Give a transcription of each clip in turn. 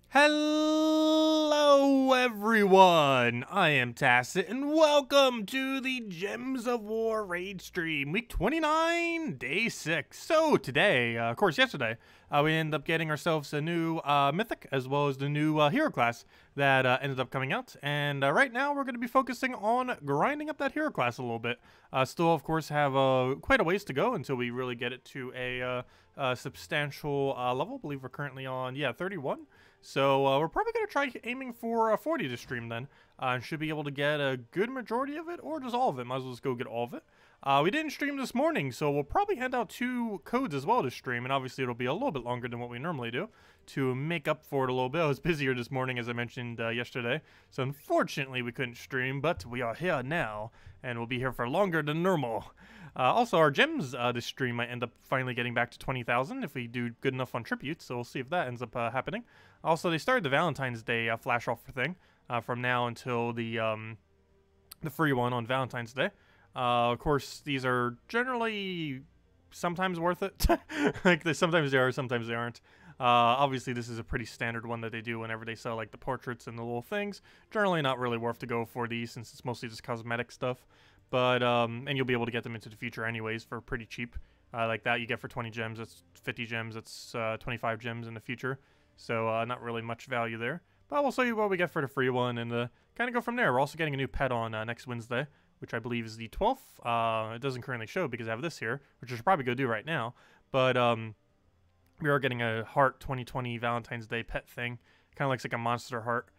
Hello everyone, I am Tacet and welcome to the Gems of War raid stream, week 29, day 6. So today, of course yesterday, we ended up getting ourselves a new mythic as well as the new hero class that ended up coming out. And right now we're going to be focusing on grinding up that hero class a little bit. Still of course have quite a ways to go until we really get it to a substantial level. I believe we're currently on, 31. So we're probably going to try aiming for 40 to stream then. Should be able to get a good majority of it, or just all of it. Might as well just go get all of it. We didn't stream this morning, so we'll probably hand out 2 codes as well to stream. And obviously it'll be a little bit longer than what we normally do to make up for it a little bit. I was busier this morning, as I mentioned yesterday. So unfortunately we couldn't stream, but we are here now. And we'll be here for longer than normal. Also, our gems this stream might end up finally getting back to 20,000 if we do good enough on tributes, so we'll see if that ends up happening. Also, they started the Valentine's Day flash offer thing from now until the free one on Valentine's Day. Of course, these are generally sometimes worth it. Like, sometimes they are, sometimes they aren't. Obviously, this is a pretty standard one that they do whenever they sell like the portraits and the little things. Generally not really worth to go for these since it's mostly just cosmetic stuff. But, and you'll be able to get them into the future anyways for pretty cheap. Like that you get for 20 gems, that's 50 gems, that's 25 gems in the future. So not really much value there. But we'll show you what we get for the free one and kind of go from there. We're also getting a new pet on next Wednesday, which I believe is the 12th. It doesn't currently show because I have this here, which I should probably go do right now. But we are getting a Heart 2020 Valentine's Day pet thing. Kind of looks like a monster heart.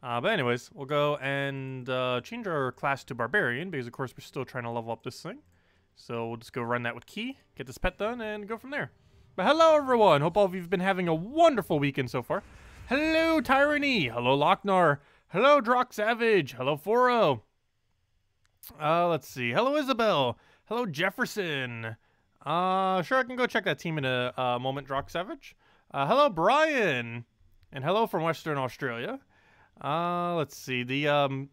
But anyways, we'll go and change our class to Barbarian because, of course, we're still trying to level up this thing. So we'll just go run that with Key, get this pet done, and go from there. But hello, everyone. Hope all of you have been having a wonderful weekend so far. Hello, Tyranny. Hello, Lochnar. Hello, Drock Savage. Hello, Foro. Let's see. Hello, Isabel. Hello, Jefferson. Sure, I can go check that team in a moment, Drock Savage. Hello, Brian. And hello from Western Australia. Let's see. The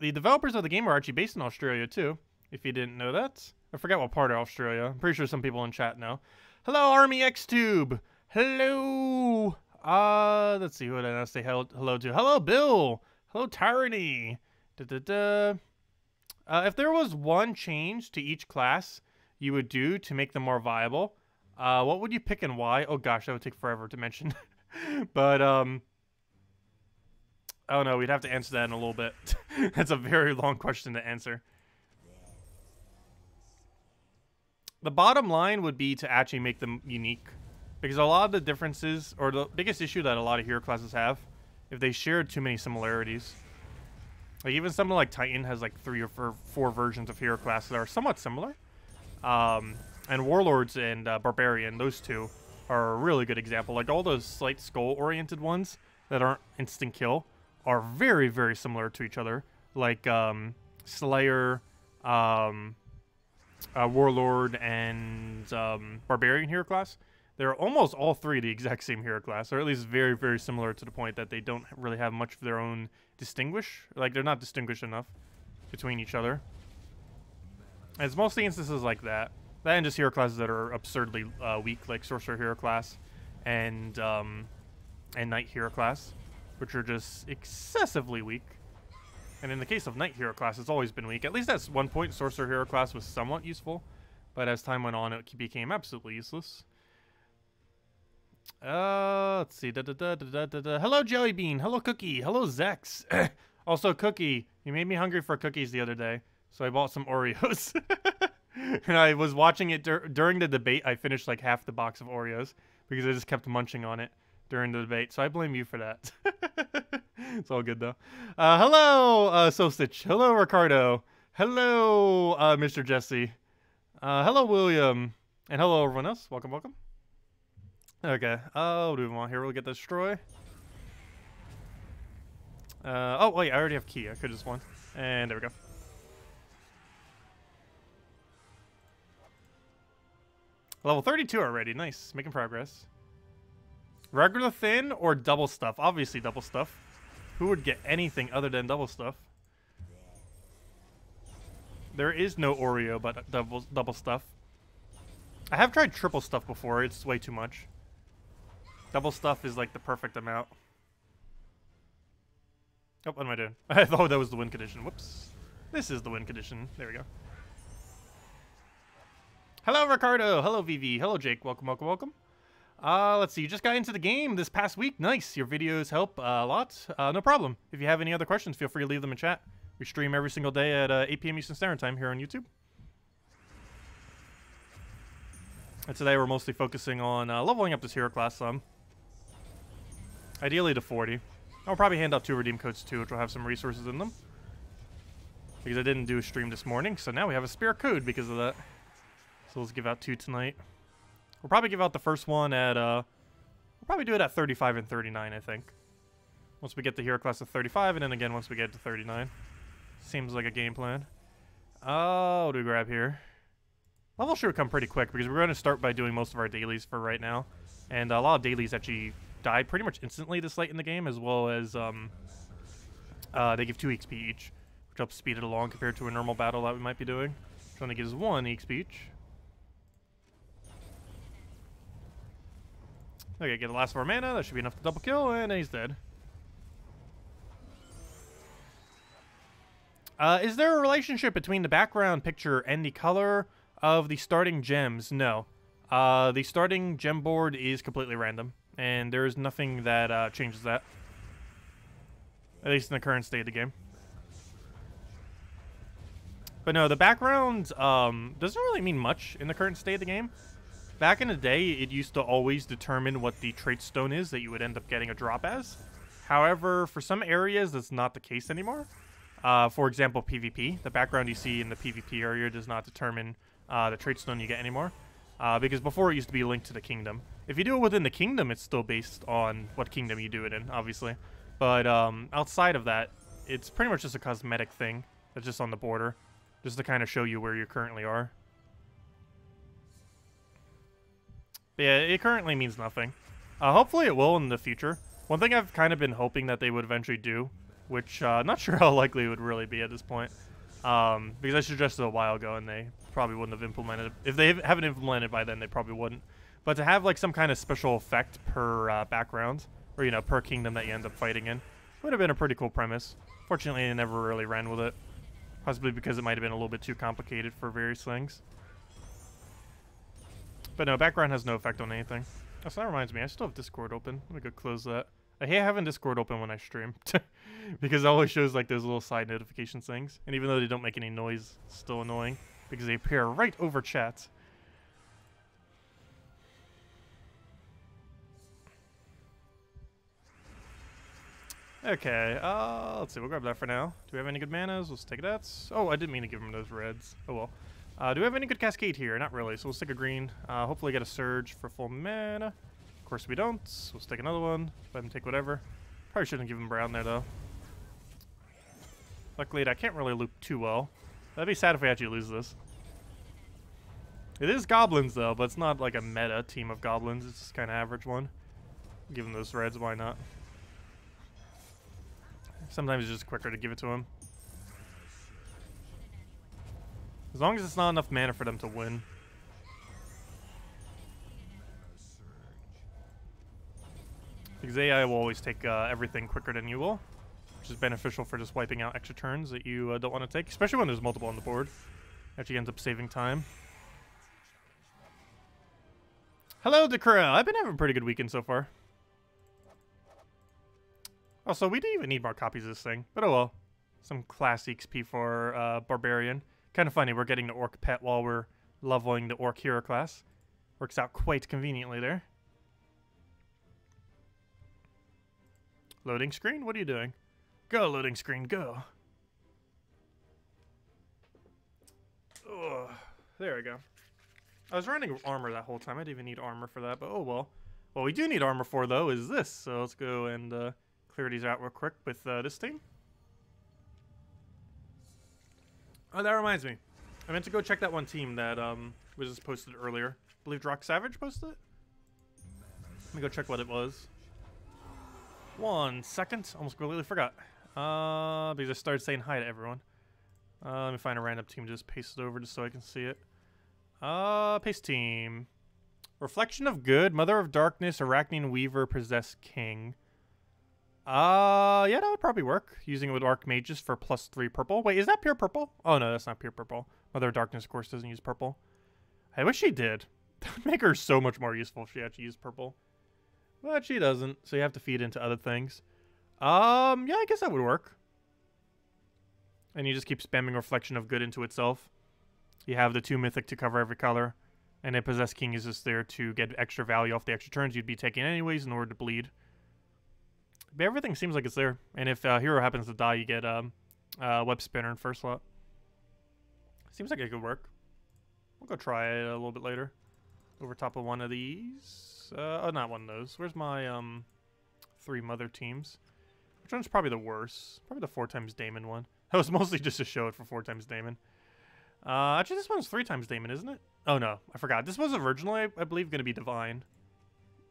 developers of the game are actually based in Australia too, if you didn't know that. I forget what part of Australia. I'm pretty sure some people in chat know. Hello, Army X-Tube. Hello. Let's see, who did I say hello to? Hello, Bill. Hello, Tyranny. If there was one change to each class you would do to make them more viable, what would you pick and why? Oh gosh, that would take forever to mention. But, oh no, we'd have to answer that in a little bit. That's a very long question to answer. The bottom line would be to actually make them unique. Because a lot of the differences, or the biggest issue that a lot of hero classes have, if they share too many similarities. Like even something like Titan has like 3 or 4 versions of hero classes that are somewhat similar. And Warlords and Barbarian, those two are a really good example. Like all those slight skull-oriented ones that aren't instant kill are very, very similar to each other. Like Slayer, Warlord, and Barbarian hero class. They're almost all 3 the exact same hero class, or at least very, very similar to the point that they don't really have much of their own like they're not distinguished enough between each other. And it's mostly instances like that. That and just hero classes that are absurdly weak, like Sorcerer hero class and Knight hero class, which are just excessively weak. And in the case of Knight hero class, it's always been weak. At least at one point, Sorcerer hero class was somewhat useful, but as time went on, it became absolutely useless. Let's see. Hello, Jellybean. Hello, Cookie. Hello, Zex. Also, Cookie, you made me hungry for cookies the other day, so I bought some Oreos. And I was watching it during the debate. I finished like half the box of Oreos because I just kept munching on it during the debate. So I blame you for that. It's all good though. Hello, Sostich. Hello, Ricardo. Hello, Mr. Jesse. Hello, William. And hello, everyone else. Welcome, welcome. Okay. What do we want here? We'll get the destroy. Oh, wait. I already have key. I could just one. And there we go. Level 32 already. Nice. Making progress. Regular thin or double stuff? Obviously double stuff. Who would get anything other than double stuff? There is no Oreo but double stuff. I have tried triple stuff before. It's way too much. Double stuff is like the perfect amount. Oh, what am I doing? I thought that was the win condition. Whoops. This is the win condition. There we go. Hello, Ricardo. Hello, VV. Hello, Jake. Welcome, welcome, welcome. Let's see. You just got into the game this past week. Nice. Your videos help a lot. No problem. If you have any other questions, feel free to leave them in chat. We stream every single day at 8 p.m. Eastern Standard Time here on YouTube. And today we're mostly focusing on leveling up this hero class some. Ideally to 40. I'll probably hand out 2 redeem codes too, which will have some resources in them. Because I didn't do a stream this morning, so now we have a spare code because of that. So let's give out 2 tonight. We'll probably give out the first one at, we'll probably do it at 35 and 39, I think. Once we get the hero class to 35, and then again once we get to 39. Seems like a game plan. What do we grab here? Level should come pretty quick because we're going to start by doing most of our dailies for right now. And a lot of dailies actually die pretty much instantly this late in the game, as well as they give 2 XP each, which helps speed it along compared to a normal battle that we might be doing, which only gives 1 XP each. Okay, get the last of our mana. That should be enough to double kill, and then he's dead. Is there a relationship between the background picture and the color of the starting gems? No. The starting gem board is completely random, and there is nothing that changes that. At least in the current state of the game. But no, the background doesn't really mean much in the current state of the game. Back in the day, it used to always determine what the trait stone is that you would end up getting a drop as. However, for some areas, that's not the case anymore. For example, PvP. The background you see in the PvP area does not determine the trait stone you get anymore. Because before it used to be linked to the kingdom. If you do it within the kingdom, it's still based on what kingdom you do it in, obviously. But outside of that, it's pretty much just a cosmetic thing that's just on the border, just to kind of show you where you currently are. But yeah, it currently means nothing. Hopefully it will in the future. One thing I've kind of been hoping that they would eventually do, which I'm not sure how likely it would really be at this point, because I suggested a while ago and they probably wouldn't have implemented it. If they haven't implemented by then, they probably wouldn't. But to have like some kind of special effect per background, or you know, per kingdom that you end up fighting in, would have been a pretty cool premise. Fortunately, they never really ran with it. Possibly because it might have been a little bit too complicated for various things. But no, background has no effect on anything. Oh, so that reminds me, I still have Discord open. Let me go close that. I hate having Discord open when I stream. Because it always shows like those little side notification things. And even though they don't make any noise, it's still annoying. Because they appear right over chat. Okay, let's see, we'll grab that for now. Do we have any good manas? Let's take that. Oh, I didn't mean to give him those reds. Oh well. Do we have any good cascade here? Not really, so we'll stick a green. Hopefully get a surge for full mana. Of course we don't. We'll stick another one. Let him take whatever. Probably shouldn't give him brown there though. Luckily I can't really loop too well. That'd be sad if we actually lose this. It is goblins though, but it's not like a meta team of goblins. It's just kind of average one. Give him those reds, why not? Sometimes it's just quicker to give it to him. As long as it's not enough mana for them to win. Because AI will always take everything quicker than you will. Which is beneficial for just wiping out extra turns that you don't want to take. Especially when there's multiple on the board. Actually ends up saving time. Hello, Decra. I've been having a pretty good weekend so far. Also, we didn't even need more copies of this thing. But oh well. Some class XP for Barbarian. Kind of funny, we're getting the Orc pet while we're leveling the Orc hero class. Works out quite conveniently there. Loading screen? What are you doing? Go, loading screen, go. Ugh, there we go. I was running armor that whole time. I didn't even need armor for that, but oh well. What we do need armor for, though, is this. So let's go and clear these out real quick with this team. Oh, that reminds me. I meant to go check that one team that was just posted earlier. I believe Drock Savage posted it? Let me go check what it was. 1 second. Almost completely forgot. Because I started saying hi to everyone. Let me find a random team to just paste it over just so I can see it. Paste team. Reflection of Good, Mother of Darkness, Arachnian Weaver, Possessed King. Yeah, that would probably work. Using it with Archmages for +3 purple. Wait, is that pure purple? Oh, no, that's not pure purple. Mother of Darkness, of course, doesn't use purple. I wish she did. That would make her so much more useful if she actually used purple. But she doesn't, so you have to feed into other things. Yeah, I guess that would work. And you just keep spamming Reflection of Good into itself. You have the 2 mythic to cover every color. And then Possessed King is just there to get extra value off the extra turns you'd be taking anyways in order to bleed. But everything seems like it's there. And if hero happens to die, you get Web Spinner in first slot. Seems like it could work. We'll go try it a little bit later. Over top of one of these. Oh, not one of those. Where's my 3 mother teams? Which one's probably the worst? Probably the 4 times Daemon one. That was mostly just to show it for 4 times Daemon. Actually, this one's 3 times Daemon, isn't it? Oh, no. I forgot. This was originally, I believe, going to be Divine.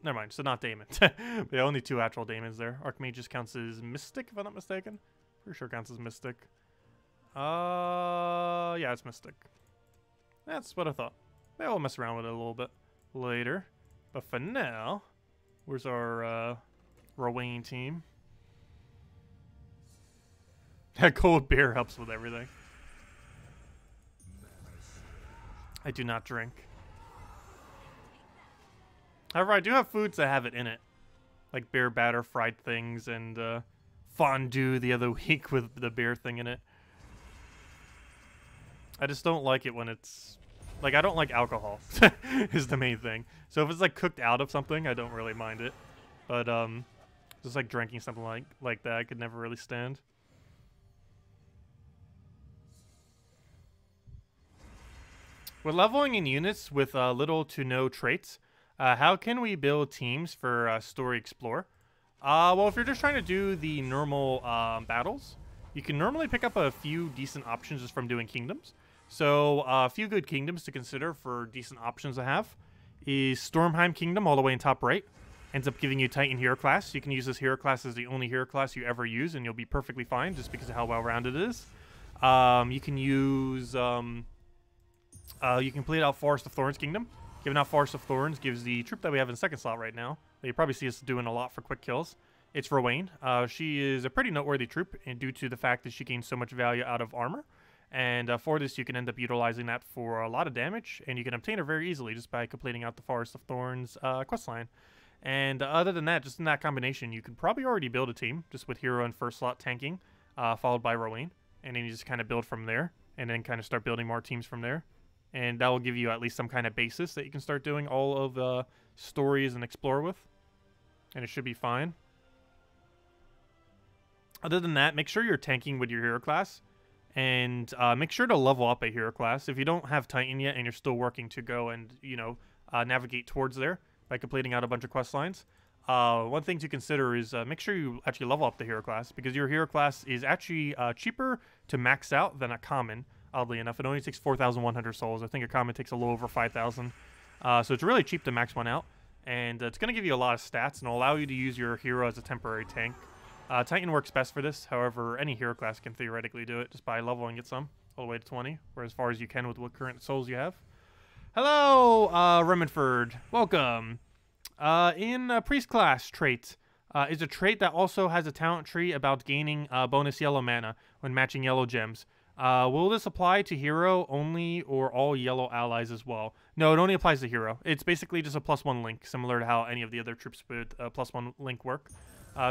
Never mind. So not Daemon. Yeah, only 2 actual Daemons there. Archmages counts as Mystic, if I'm not mistaken. Pretty sure it counts as Mystic. Yeah, it's Mystic. That's what I thought. Maybe I'll mess around with it a little bit later. But for now, where's our Rowan team? That cold beer helps with everything. I do not drink. However, I do have foods that have it in it. Like beer batter, fried things, and fondue the other week with the beer thing in it. I just don't like it when it's... Like, I don't like alcohol, is the main thing. So if it's, like, cooked out of something, I don't really mind it. But, just, like, drinking something like that, I could never really stand. We're leveling in units with little to no traits. How can we build teams for Story Explorer? Well, if you're just trying to do the normal battles, you can normally pick up a few decent options just from doing kingdoms. So a few good kingdoms to consider for decent options to have is Stormheim Kingdom all the way in top right. Ends up giving you Titan hero class. You can use this hero class as the only hero class you ever use, and you'll be perfectly fine just because of how well-rounded it is. You can use... you can play it out Forest of Thorns Kingdom. Giving out Forest of Thorns gives the troop that we have in second slot right now, that you probably see us doing a lot for quick kills. It's Rowan. She is a pretty noteworthy troop, and due to the fact that she gains so much value out of armor. And for this, you can end up utilizing that for a lot of damage, and you can obtain her very easily just by completing out the Forest of Thorns questline. And other than that, just in that combination, you could probably already build a team, just with hero in first slot tanking, followed by Rowan. And then you just kind of build from there, and then kind of start building more teams from there. And that will give you at least some kind of basis that you can start doing all of stories and explore with. And it should be fine. Other than that, make sure you're tanking with your hero class. And make sure to level up a hero class. If you don't have Titan yet and you're still working to go and, you know, navigate towards there by completing out a bunch of quest lines, one thing to consider is make sure you actually level up the hero class, because your hero class is actually cheaper to max out than a common. Oddly enough, it only takes 4,100 souls. I think a common takes a little over 5,000. So it's really cheap to max one out. And it's going to give you a lot of stats and allow you to use your hero as a temporary tank. Titan works best for this. However, any hero class can theoretically do it just by leveling it some, all the way to 20, or as far as you can with what current souls you have. Hello, Remmenford. Welcome. In Priest class trait is a trait that also has a talent tree about gaining bonus yellow mana when matching yellow gems. Will this apply to hero only or all yellow allies as well? No, it only applies to hero. It's basically just a +1 link, similar to how any of the other troops with +1 link work.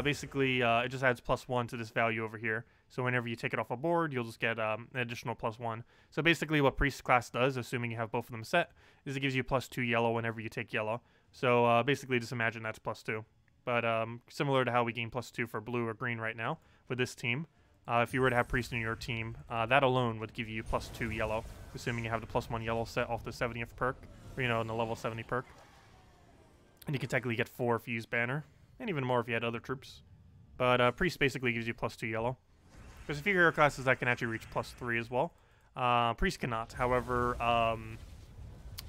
Basically, it just adds +1 to this value over here. So whenever you take it off a board, you'll just get an additional +1. So basically what Priest class does, assuming you have both of them set, is it gives you +2 yellow whenever you take yellow. So basically just imagine that's +2. But similar to how we gain +2 for blue or green right now with this team, if you were to have Priest in your team, that alone would give you +2 yellow, assuming you have the +1 yellow set off the 70th perk, or, you know, in the level 70 perk. And you can technically get 4 if you use Banner. And even more if you had other troops. But Priest basically gives you +2 yellow. There's a few hero classes that can actually reach +3 as well. Priest cannot. However,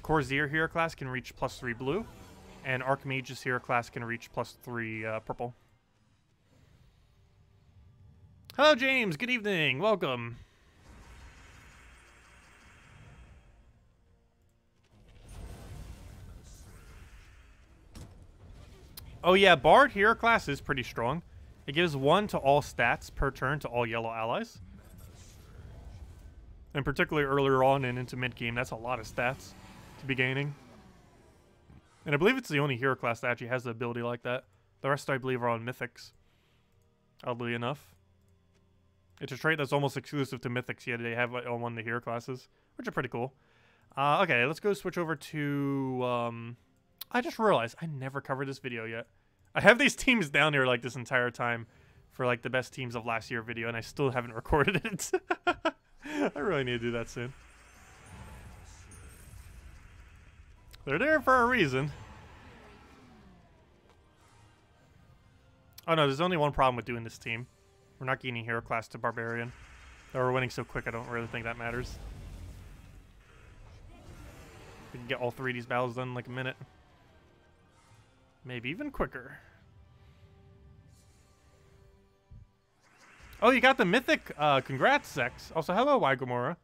Corsair hero class can reach +3 blue. And Archmage's hero class can reach +3 purple. Hello, James. Good evening. Welcome. Oh yeah, Bard hero class is pretty strong. It gives 1 to all stats per turn to all yellow allies. And particularly earlier on and into mid-game, that's a lot of stats to be gaining. And I believe it's the only hero class that actually has the ability like that. The rest, I believe, are on Mythics. Oddly enough. It's a trait that's almost exclusive to Mythics, yet they have it on one of the hero classes, which are pretty cool. Okay, let's go switch over to... I just realized I never covered this video yet. I have these teams down here like this entire time for like the best teams of last year video, and I still haven't recorded it. I really need to do that soon. They're there for a reason. Oh no, there's only one problem with doing this team. We're not gaining hero class to Barbarian. Though we're winning so quick, I don't really think that matters. We can get all 3 of these battles done in like a minute. Maybe even quicker. Oh, you got the mythic. Congrats, Zex. Also, hello, Wygomora.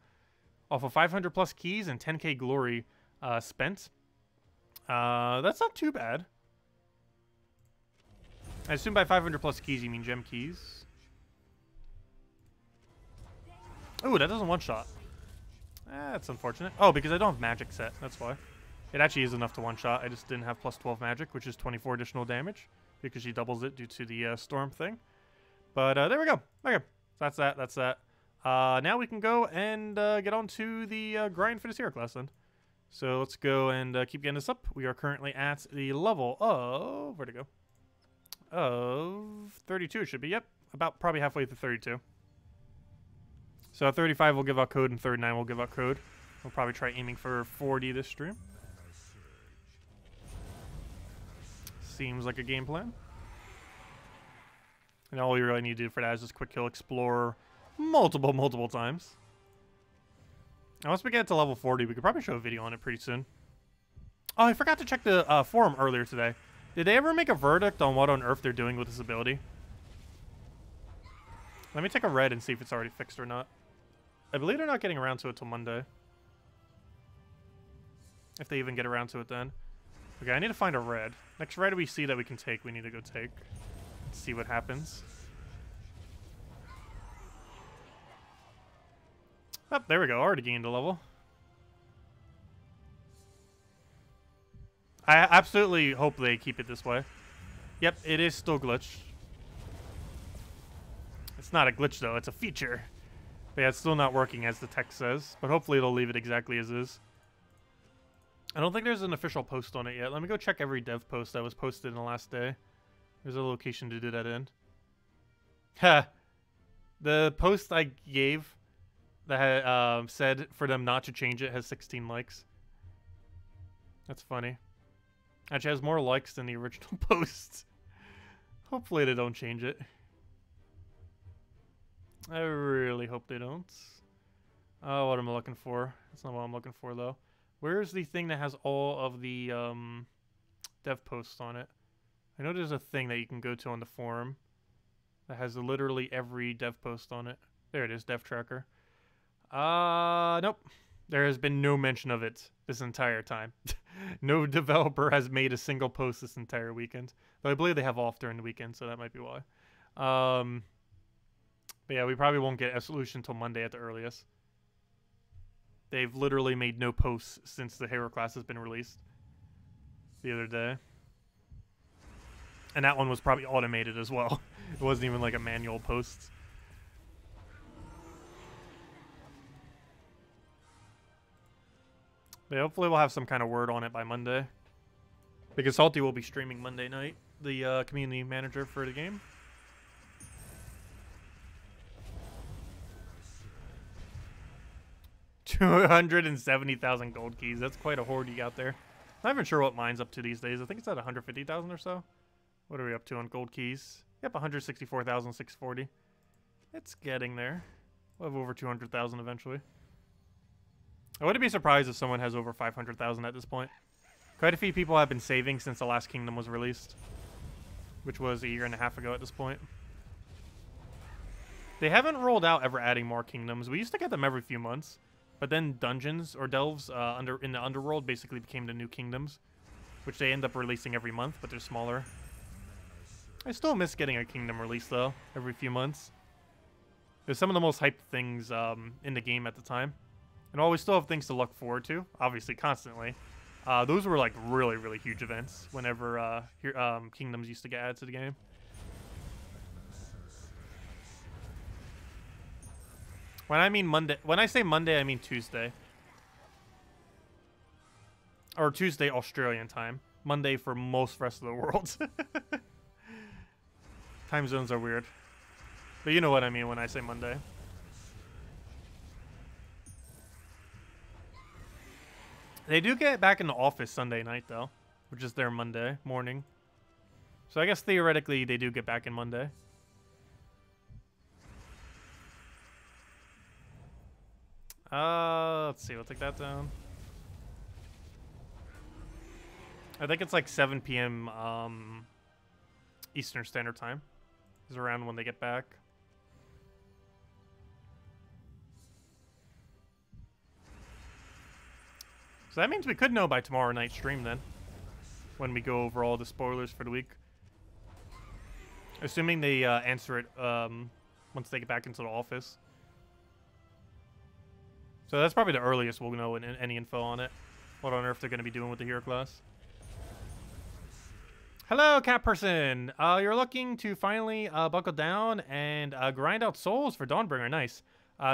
Off of 500 plus keys and 10k glory spent. That's not too bad. I assume by 500 plus keys you mean gem keys. Oh, that doesn't one-shot. That's unfortunate. Oh, because I don't have magic set. That's why. It actually is enough to one-shot. I just didn't have plus 12 magic, which is 24 additional damage. Because she doubles it due to the storm thing. But there we go. Okay. That's that. That's that. Now we can go and get on to the grind for this hero class then. So let's go and keep getting this up. We are currently at the level of... Where'd it go? Of 32 it should be. Yep. About probably halfway through 32. So 35 will give out code and 39 will give out code. We'll probably try aiming for 40 this stream. Seems like a game plan. And all you really need to do for that is just quick kill explore multiple times. And once we get to level 40, we could probably show a video on it pretty soon. Oh, I forgot to check the forum earlier today. Did they ever make a verdict on what on earth they're doing with this ability? Let me take a red and see if it's already fixed or not. I believe they're not getting around to it till Monday. If they even get around to it then. Okay, I need to find a red. Next red we see that we can take, we need to go take. Let's see what happens. Oh, there we go. Already gained a level. I absolutely hope they keep it this way. Yep, it is still glitched. It's not a glitch, though. It's a feature. But yeah, it's still not working, as the text says. But hopefully it'll leave it exactly as is. I don't think there's an official post on it yet. Let me go check every dev post that was posted in the last day. There's a location to do that in. Ha! The post I gave that said for them not to change it has 16 likes. That's funny. Actually has more likes than the original post. Hopefully they don't change it. I really hope they don't. Oh, what am I looking for? That's not what I'm looking for, though. Where's the thing that has all of the dev posts on it? I know there's a thing that you can go to on the forum that has literally every dev post on it. There it is, dev tracker. Nope. There has been no mention of it this entire time. No developer has made a single post this entire weekend. Though I believe they have off during the weekend, so that might be why. But yeah, we probably won't get a solution until Monday at the earliest. They've literally made no posts since the hero class has been released the other day. And that one was probably automated as well. It wasn't even like a manual post. But hopefully we'll have some kind of word on it by Monday. Because Salty will be streaming Monday night, the community manager for the game. $270,000 gold keys. That's quite a hoard you got there. Not even sure what mine's up to these days. I think it's at 150,000 or so. What are we up to on gold keys? Yep, 164,640. It's getting there. We'll have over 200,000 eventually. I wouldn't be surprised if someone has over 500,000 at this point. Quite a few people have been saving since the last Kingdom was released, which was a year and a half ago at this point. They haven't rolled out ever adding more Kingdoms. We used to get them every few months, but then dungeons or delves in the underworld basically became the new Kingdoms, which they end up releasing every month, but they're smaller. I still miss getting a Kingdom release, though, every few months. There's some of the most hyped things in the game at the time. And while we still have things to look forward to, obviously, constantly, those were, like, really, really huge events whenever Kingdoms used to get added to the game. When I say Monday, I mean Tuesday. Or Tuesday Australian time. Monday for most rest of the world. Time zones are weird. But you know what I mean when I say Monday. They do get back in the office Sunday night, though. Which is their Monday morning. So I guess theoretically they do get back in Monday. Let's see. We'll take that down. I think it's like 7 p.m. Eastern Standard Time is around when they get back. So that means we could know by tomorrow night's stream then, when we go over all the spoilers for the week. Assuming they answer it once they get back into the office. So that's probably the earliest we'll know any info on it. What on earth they're going to be doing with the hero class. Hello, cat person. You're looking to finally buckle down and grind out souls for Dawnbringer. Nice.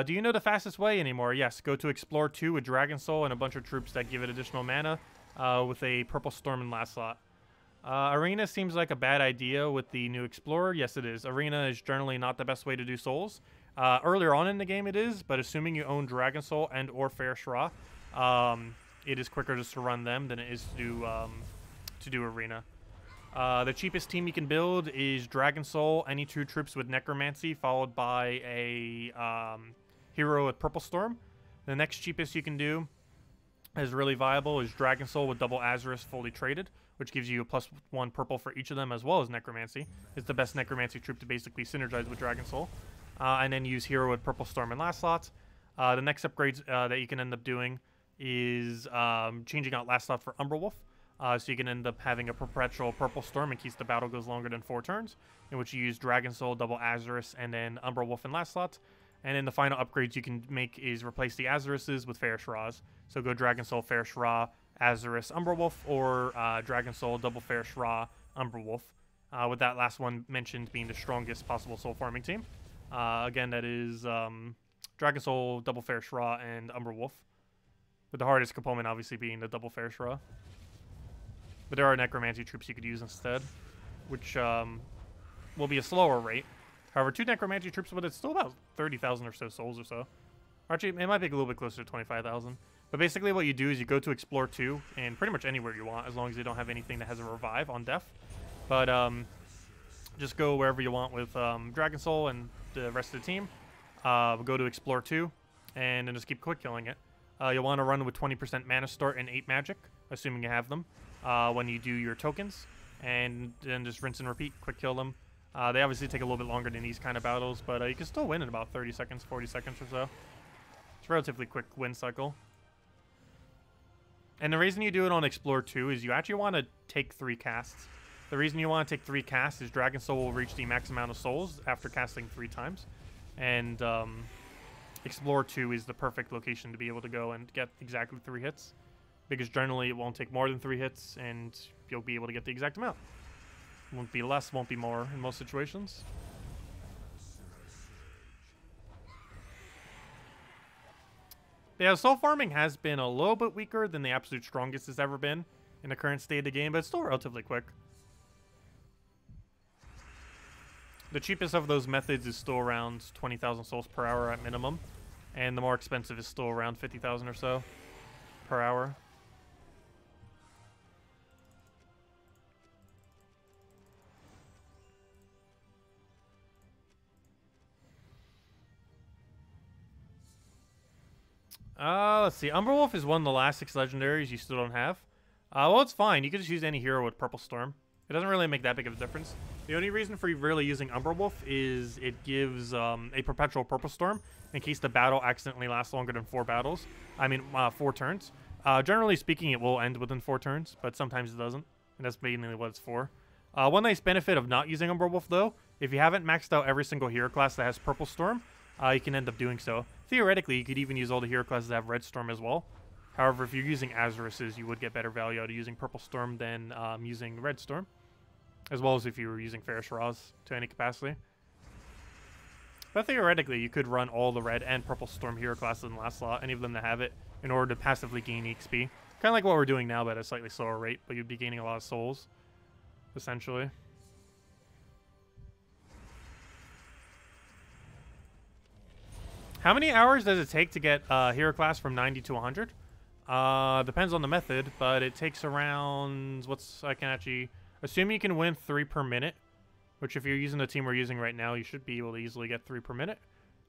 Do you know the fastest way anymore? Yes. Go to Explore 2 with Dragon Soul and a bunch of troops that give it additional mana with a Purple Storm in last slot. Arena seems like a bad idea with the new Explorer. Yes, it is. Arena is generally not the best way to do souls. Earlier on in the game it is, but assuming you own Dragon Soul and or Fair Shra, it is quicker just to run them than it is to do Arena. The cheapest team you can build is Dragon Soul, any 2 troops with Necromancy, followed by a hero with Purple Storm. The next cheapest you can do is really viable is Dragon Soul with double Azurus fully traded, which gives you a +1 purple for each of them as well as Necromancy. It's the best Necromancy troop to basically synergize with Dragon Soul. And then use hero with Purple Storm in last slots. The next upgrades that you can end up doing is changing out last slot for Umberwolf. So you can end up having a perpetual Purple Storm in case the battle goes longer than 4 turns, in which you use Dragon Soul, double Azurus, and then Umberwolf in last slot. And then the final upgrades you can make is replace the Azuruses with Fair Shras. So go Dragon Soul, Fair Shra, Azurus, Umberwolf, or Dragon Soul, double Fair Shra, Umberwolf. With that last one mentioned being the strongest possible soul farming team. Again, that is Dragon Soul, double Fair Shra, and Umberwolf. With the hardest component obviously being the double Fair Shra. But there are Necromancy troops you could use instead, which will be a slower rate. However, 2 Necromancy troops, but it's still about 30,000 or so souls or so. Actually, it might be a little bit closer to 25,000. But basically what you do is you go to Explore 2, and pretty much anywhere you want, as long as you don't have anything that has a revive on death. But just go wherever you want with Dragon Soul and the rest of the team. Go to Explore 2, and then just keep quick killing it. You'll want to run with 20% mana start and 8 magic, assuming you have them. When you do your tokens, and then just rinse and repeat, quick kill them. They obviously take a little bit longer than these kind of battles, but you can still win in about 30 seconds, 40 seconds or so. It's a relatively quick win cycle. And the reason you do it on Explore 2 is you actually want to take 3 casts. The reason you want to take 3 casts is Dragon Soul will reach the max amount of souls after casting 3 times. And Explore 2 is the perfect location to be able to go and get exactly 3 hits. Because generally it won't take more than 3 hits, and you'll be able to get the exact amount. Won't be less, won't be more in most situations. Yeah, soul farming has been a little bit weaker than the absolute strongest it's ever been in the current state of the game, but it's still relatively quick. The cheapest of those methods is still around 20,000 souls per hour at minimum, and the more expensive is still around 50,000 or so per hour. Let's see. Umberwolf is one of the last 6 legendaries you still don't have. Well, it's fine. You can just use any hero with Purple Storm. It doesn't really make that big of a difference. The only reason for you really using Umberwolf is it gives a perpetual Purple Storm in case the battle accidentally lasts longer than 4 battles. I mean, 4 turns. Generally speaking, it will end within 4 turns, but sometimes it doesn't. And that's mainly what it's for. One nice benefit of not using Umberwolf, though, if you haven't maxed out every single hero class that has Purple Storm, you can end up doing so. Theoretically, you could even use all the hero classes that have Red Storm as well. However, if you're using Azuruses, you would get better value out of using Purple Storm than using Red Storm, as well as if you were using Ferris Raz to any capacity. But theoretically, you could run all the Red and Purple Storm hero classes in the last slot, any of them that have it, in order to passively gain EXP. Kind of like what we're doing now, but at a slightly slower rate, but you'd be gaining a lot of souls, essentially. How many hours does it take to get hero class from 90 to 100? Depends on the method, but it takes around, I can actually, assume you can win 3 per minute, which if you're using the team we're using right now, you should be able to easily get 3 per minute.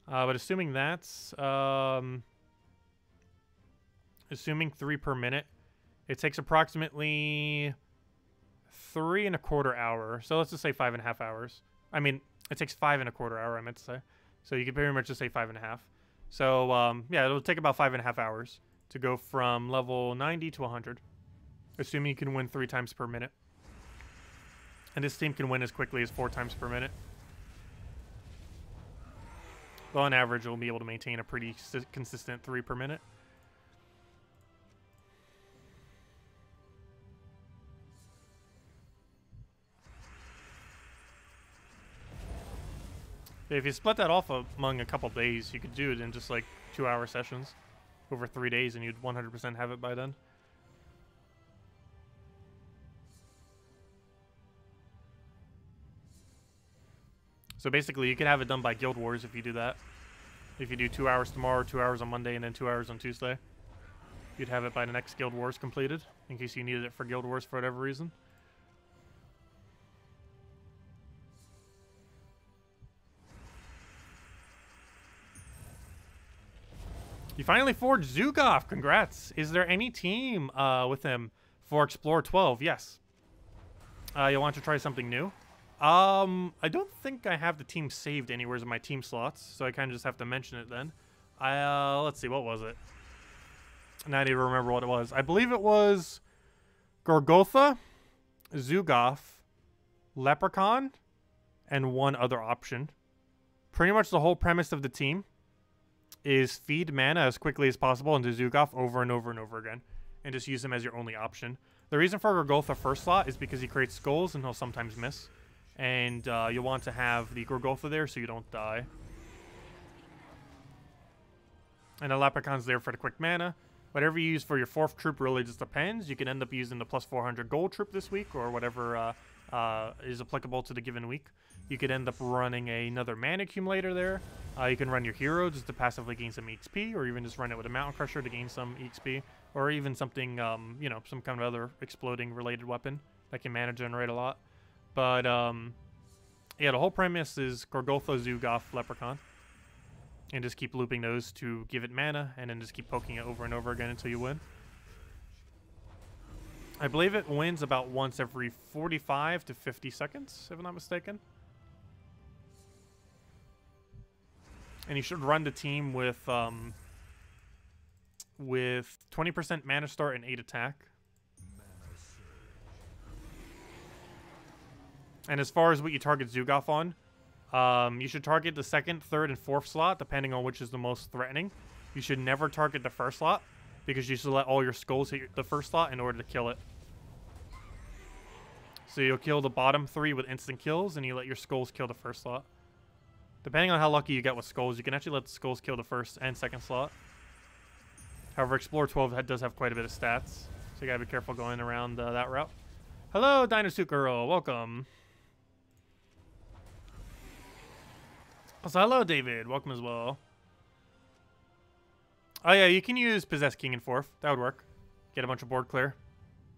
But assuming that's, assuming 3 per minute, it takes approximately 3 1/4 hours. So let's just say 5 1/2 hours. I mean, it takes 5 1/4 hours, I meant to say. So you could pretty much just say 5 1/2. So, yeah, it'll take about 5 1/2 hours to go from level 90 to 100, assuming you can win 3 times per minute. And this team can win as quickly as 4 times per minute. But on average, we'll be able to maintain a pretty consistent 3 per minute. If you split that off among a couple days, you could do it in just like 2-hour sessions over 3 days, and you'd 100% have it by then. So basically, you could have it done by Guild Wars if you do that. If you do 2 hours tomorrow, 2 hours on Monday, and then 2 hours on Tuesday, you'd have it by the next Guild Wars completed, in case you needed it for Guild Wars for whatever reason. You finally forged Zugov. Congrats. Is there any team with him for Explorer 12? Yes. You want to try something new? I don't think I have the team saved anywhere in my team slots, so I kind of just have to mention it then. Let's see, what was it? Now I need to remember what it was. I believe it was Gorgotha, Zugov, Leprechaun, and one other option. Pretty much the whole premise of the team is feed mana as quickly as possible into Zugov over and over and over again, and just use him as your only option. The reason for Gorgotha first slot is because he creates skulls and he'll sometimes miss. And you'll want to have the Gorgotha there so you don't die. And the Leprechaun's there for the quick mana. Whatever you use for your 4th troop really just depends. You can end up using the plus 400 gold troop this week, or whatever is applicable to the given week. You could end up running another mana accumulator there. You can run your hero just to passively gain some EXP, or even just run it with a Mountain Crusher to gain some EXP, or even something, you know, some kind of other exploding related weapon that can mana generate a lot. But, yeah, the whole premise is Gorgotha, Zugov, Leprechaun. And just keep looping those to give it mana, and then just keep poking it over and over again until you win. I believe it wins about once every 45 to 50 seconds, if I'm not mistaken. And you should run the team with 20% mana start and 8 attack. And as far as what you target Zugov on, you should target the 2nd, 3rd, and 4th slot, depending on which is the most threatening. You should never target the 1st slot, because you should let all your skulls hit the 1st slot in order to kill it. So you'll kill the bottom 3 with instant kills, and you let your skulls kill the 1st slot. Depending on how lucky you get with skulls, you can actually let the skulls kill the 1st and 2nd slot. However, Explorer 12 does have quite a bit of stats, so you gotta be careful going around that route. Hello, Dinosuit Girl. Welcome. Also, hello, David. Welcome as well. Oh, yeah, you can use Possess King and 4th. That would work. Get a bunch of board clear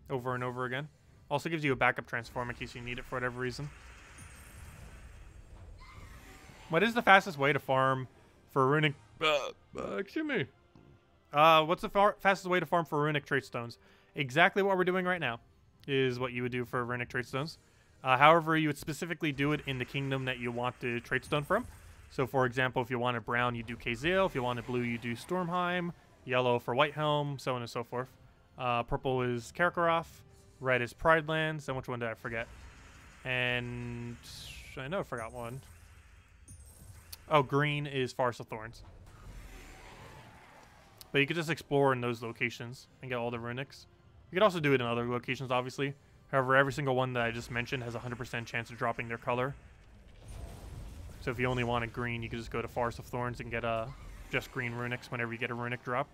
over and over again. Also gives you a backup transform in case you need it for whatever reason. What is the fastest way to farm for Runic? Excuse me. What's the fastest way to farm for Runic trait stones? Exactly what we're doing right now is what you would do for Runic trait stones. However, you would specifically do it in the kingdom that you want the trait stone from. So, for example, if you wanted brown, you do Kazale. If you wanted blue, you do Stormheim. Yellow for Whitehelm, so on and so forth. Purple is Karkaroth. Red is Pride Lands. And which one did I forget? And I know I forgot one. Oh, green is Forest of Thorns. But you could just explore in those locations and get all the runics. You could also do it in other locations, obviously. However, every single one that I just mentioned has a 100% chance of dropping their color. So if you only wanted green, you could just go to Forest of Thorns and get just green runics whenever you get a runic drop.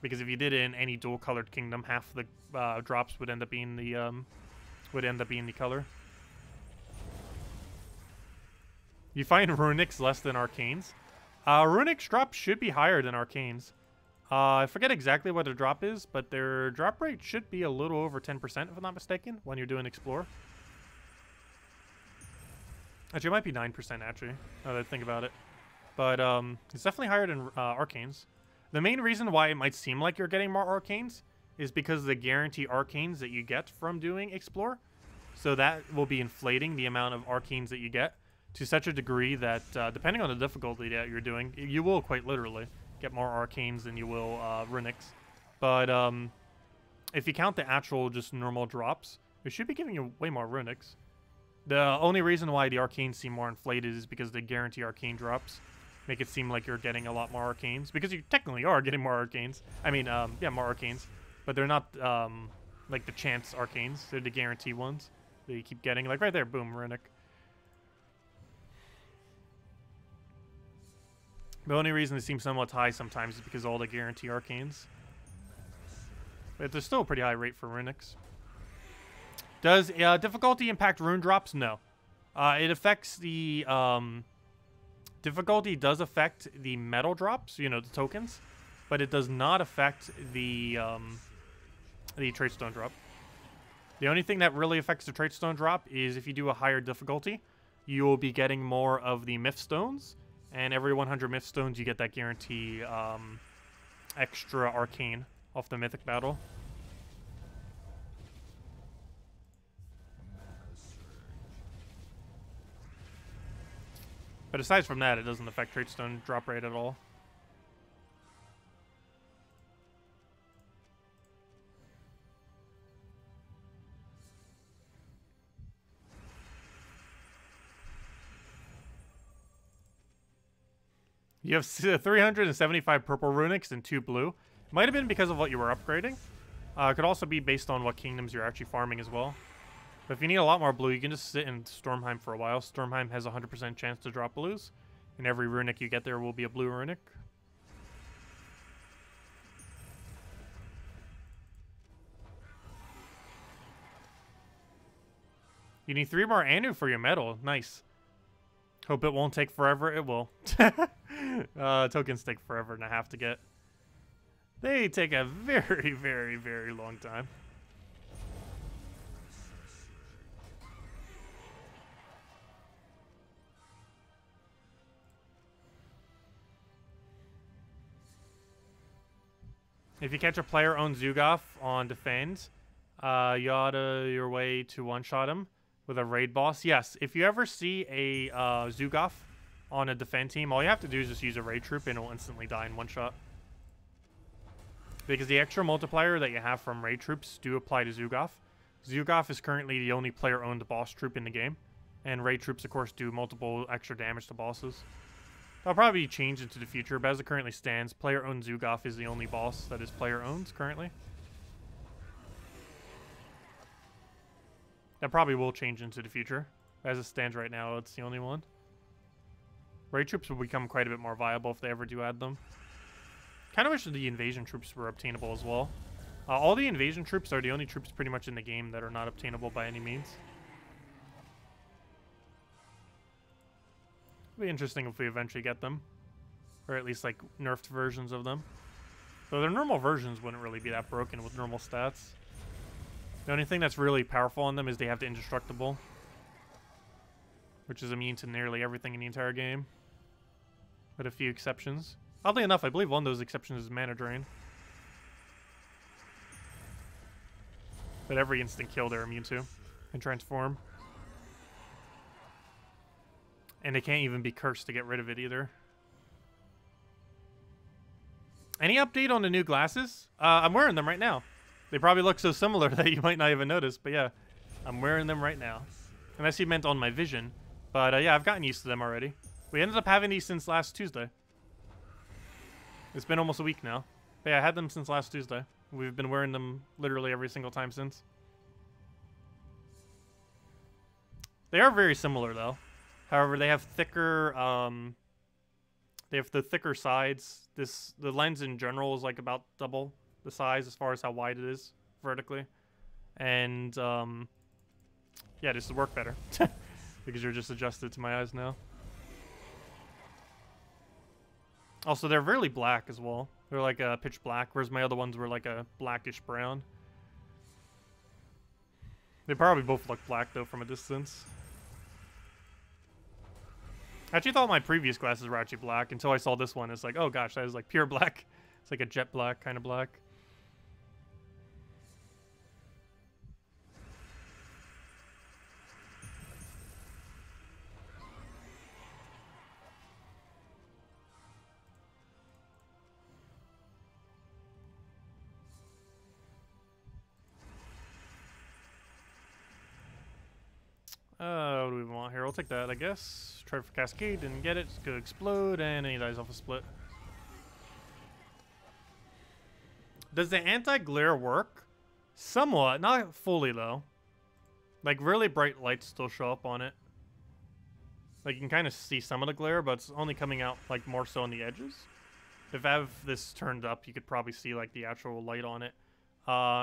Because if you did it in any dual-colored kingdom, half the drops would end up being the color. You find runics less than arcanes. Runics drop should be higher than arcanes. I forget exactly what their drop is, but their drop rate should be a little over 10%, if I'm not mistaken, when you're doing Explore. Actually, it might be 9%, actually, now that I think about it. But it's definitely higher than arcanes. The main reason why it might seem like you're getting more arcanes is because of the guarantee arcanes that you get from doing Explore. So that will be inflating the amount of arcanes that you get to such a degree that, depending on the difficulty that you're doing, you will quite literally get more arcanes than you will runics. But if you count the actual just normal drops, it should be giving you way more runics. The only reason why the arcanes seem more inflated is because the guarantee arcane drops make it seem like you're getting a lot more arcanes, because you technically are getting more arcanes. I mean, yeah, more arcanes, but they're not like the chance arcanes. They're the guarantee ones that you keep getting. Like right there, boom, runic. The only reason it seems somewhat high sometimes is because of all the guarantee arcanes. But there's still a pretty high rate for runics. Does difficulty impact rune drops? No. It affects the... difficulty does affect the metal drops, you know, the tokens. But it does not affect the trait stone drop. The only thing that really affects the trait stone drop is if you do a higher difficulty, you will be getting more of the myth stones. And every 100 myth stones, you get that guarantee extra arcane off the mythic battle. But aside from that, it doesn't affect trait stone drop rate at all. You have 375 purple runics and 2 blue. Might have been because of what you were upgrading. It could also be based on what kingdoms you're actually farming as well. But if you need a lot more blue, you can just sit in Stormheim for a while. Stormheim has a 100% chance to drop blues. And every runic you get there will be a blue runic. You need 3 more Anu for your medal. Nice. Hope it won't take forever. It will. Tokens take forever and a half to get. They take a very, very, very long time. If you catch a player-owned Zugaf on defend, you ought to your way to one-shot him with a raid boss. Yes, if you ever see a Zugaf on a defend team, all you have to do is just use a raid troop and it'll instantly die in one shot. Because the extra multiplier that you have from raid troops do apply to Zugaf. Zugaf is currently the only player-owned boss troop in the game. And raid troops, of course, do multiple extra damage to bosses. That'll probably change into the future, but as it currently stands, player-owned Zugaf is the only boss that is player-owned currently. That probably will change into the future. As it stands right now, it's the only one. Raid troops will become quite a bit more viable if they ever do add them. Kind of wish the invasion troops were obtainable as well. All the invasion troops are the only troops pretty much in the game that are not obtainable by any means. It'll be interesting if we eventually get them. Or at least like nerfed versions of them. Though their normal versions wouldn't really be that broken with normal stats. The only thing that's really powerful on them is they have the indestructible, which is immune to nearly everything in the entire game, with a few exceptions. Oddly enough, I believe one of those exceptions is mana drain. But every instant kill they're immune to, and transform. And they can't even be cursed to get rid of it either. Any update on the new glasses? I'm wearing them right now. They probably look so similar that you might not even notice, but yeah. I'm wearing them right now. Unless you meant on my vision. But yeah, I've gotten used to them already. We ended up having these since last Tuesday. It's been almost a week now. But yeah, I had them since last Tuesday. We've been wearing them literally every single time since. They are very similar though. However, they have thicker, they have the thicker sides. The lens in general is like about double the size as far as how wide it is vertically. And, yeah, this will work better. Because you're just adjusted to my eyes now. Also, they're really black as well. They're like a pitch black, whereas my other ones were like a blackish brown. They probably both look black though from a distance. I actually thought my previous glasses were actually black until I saw this one. It's like, oh gosh, that is like pure black. It's like a jet black kind of black. What do we want here? We'll take that, I guess. Try for Cascade, didn't get it. It's gonna explode, and then he dies off a split. Does the anti-glare work? Somewhat, not fully though. Like really bright lights still show up on it. Like you can kind of see some of the glare, but it's only coming out like more so on the edges. If I have this turned up, you could probably see like the actual light on it.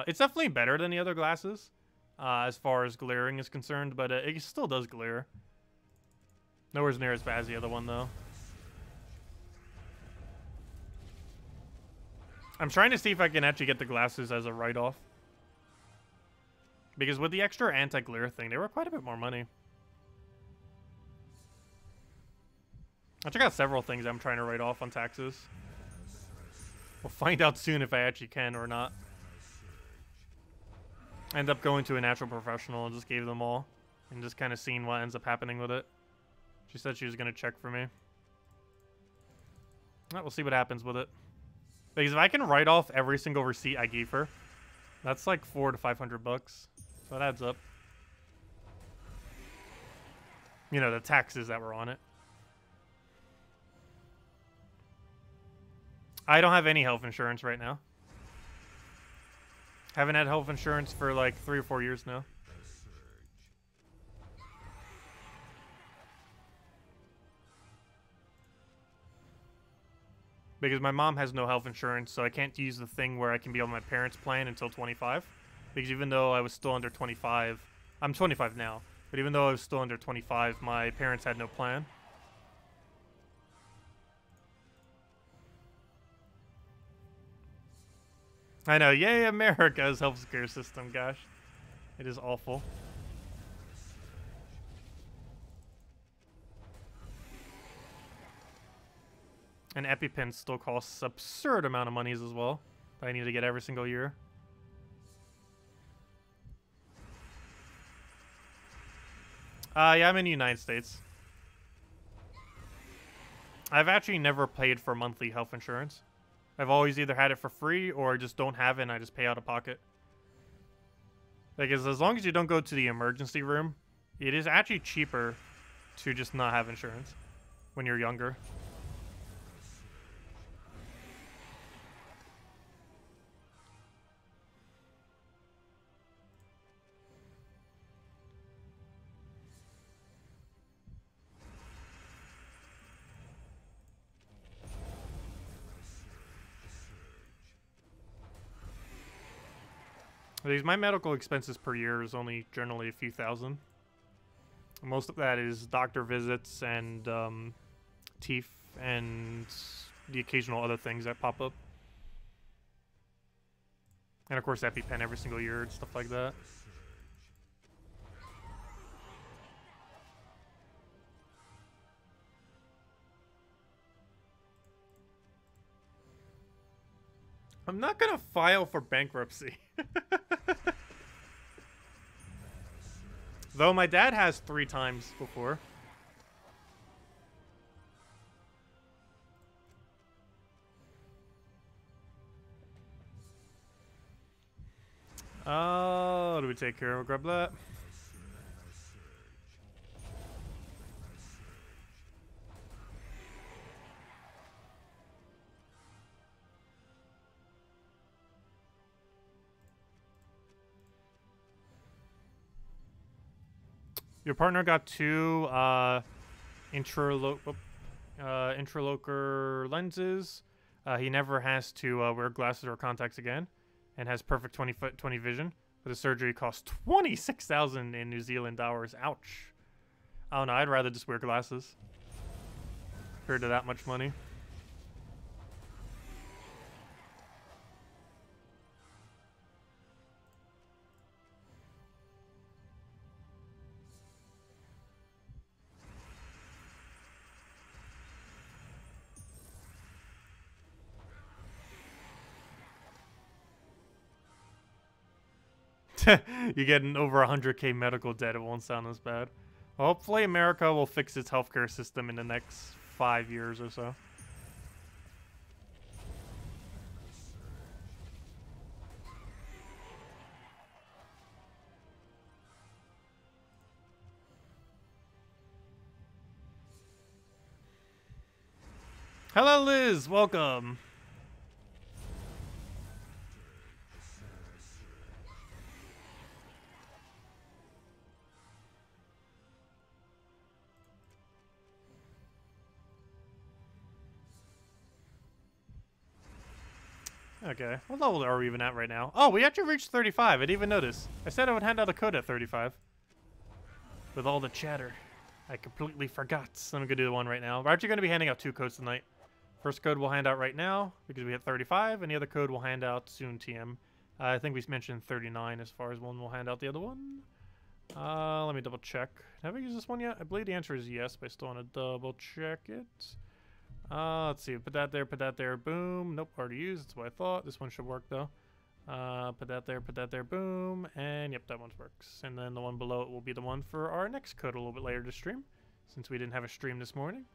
It's definitely better than the other glasses. As far as glaring is concerned, but it still does glare. Nowhere near as bad as the other one, though. I'm trying to see if I can actually get the glasses as a write-off. Because with the extra anti-glare thing, they were quite a bit more money. I check out several things I'm trying to write off on taxes. We'll find out soon if I actually can or not. I end up going to a natural professional and just gave them all. And just kind of seeing what ends up happening with it. She said she was going to check for me. Alright, we'll see what happens with it. Because if I can write off every single receipt I gave her, that's like $400 to $500. So that adds up. You know, the taxes that were on it. I don't have any health insurance right now. Haven't had health insurance for like 3 or 4 years now. Because my mom has no health insurance, so I can't use the thing where I can be on my parents' plan until 25. Because even though I was still under 25, I'm 25 now, but even though I was still under 25, my parents had no plan. I know, yay America's healthcare system, gosh. It is awful. And EpiPen still costs absurd amount of monies as well. That I need to get every single year. Yeah, I'm in the United States. I've actually never paid for monthly health insurance. I've always either had it for free or just don't have it and I just pay out of pocket. Because as long as you don't go to the emergency room, it is actually cheaper to just not have insurance when you're younger. Because my medical expenses per year is only generally a few thousand. Most of that is doctor visits and teeth and the occasional other things that pop up. And of course EpiPen every single year and stuff like that. I'm not gonna file for bankruptcy. Though my dad has 3 times before. What do we take here? We'll grab that. Your partner got 2 intralocar lenses. He never has to wear glasses or contacts again, and has perfect 20 vision. But the surgery costs 26,000 in New Zealand dollars. Ouch. I don't know. I'd rather just wear glasses. Compared to that much money. You get an over 100k medical debt, it won't sound as bad. Well, hopefully America will fix its healthcare system in the next 5 years or so. Hello Liz, welcome. Okay, what level are we even at right now? Oh, we actually reached 35. I didn't even notice. I said I would hand out a code at 35. With all the chatter. I completely forgot. So I'm going to do the one right now. We're actually going to be handing out 2 codes tonight. First code we'll hand out right now because we hit 35. And the other code we'll hand out soon, TM. I think we mentioned 39 as far as one we'll hand out the other one. Let me double check. Have I used this one yet? I believe the answer is yes, but I still want to double check it. Let's see. Put that there, boom. Nope, already used. That's what I thought. This one should work though. Put that there, boom. And yep, that one works. And then the one below it will be the one for our next code a little bit later to stream, since we didn't have a stream this morning.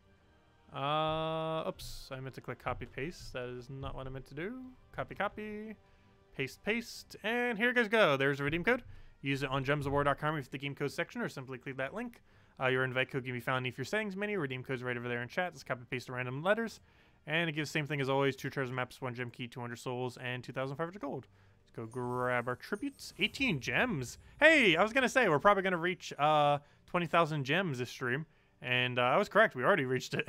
Oops, I meant to click copy paste. That is not what I meant to do. Copy, paste, and here you guys go. There's a redeem code. Use it on gemsofwar.com with the game code section, or simply click that link. Your invite code can be found if your settings menu. Redeem code's right over there in chat. Just copy paste the random letters. And it gives the same thing as always. 2 treasure maps, 1 gem key, 200 souls, and 2,500 gold. Let's go grab our tributes. 18 gems. Hey, I was going to say, we're probably going to reach 20,000 gems this stream. And I was correct. We already reached it.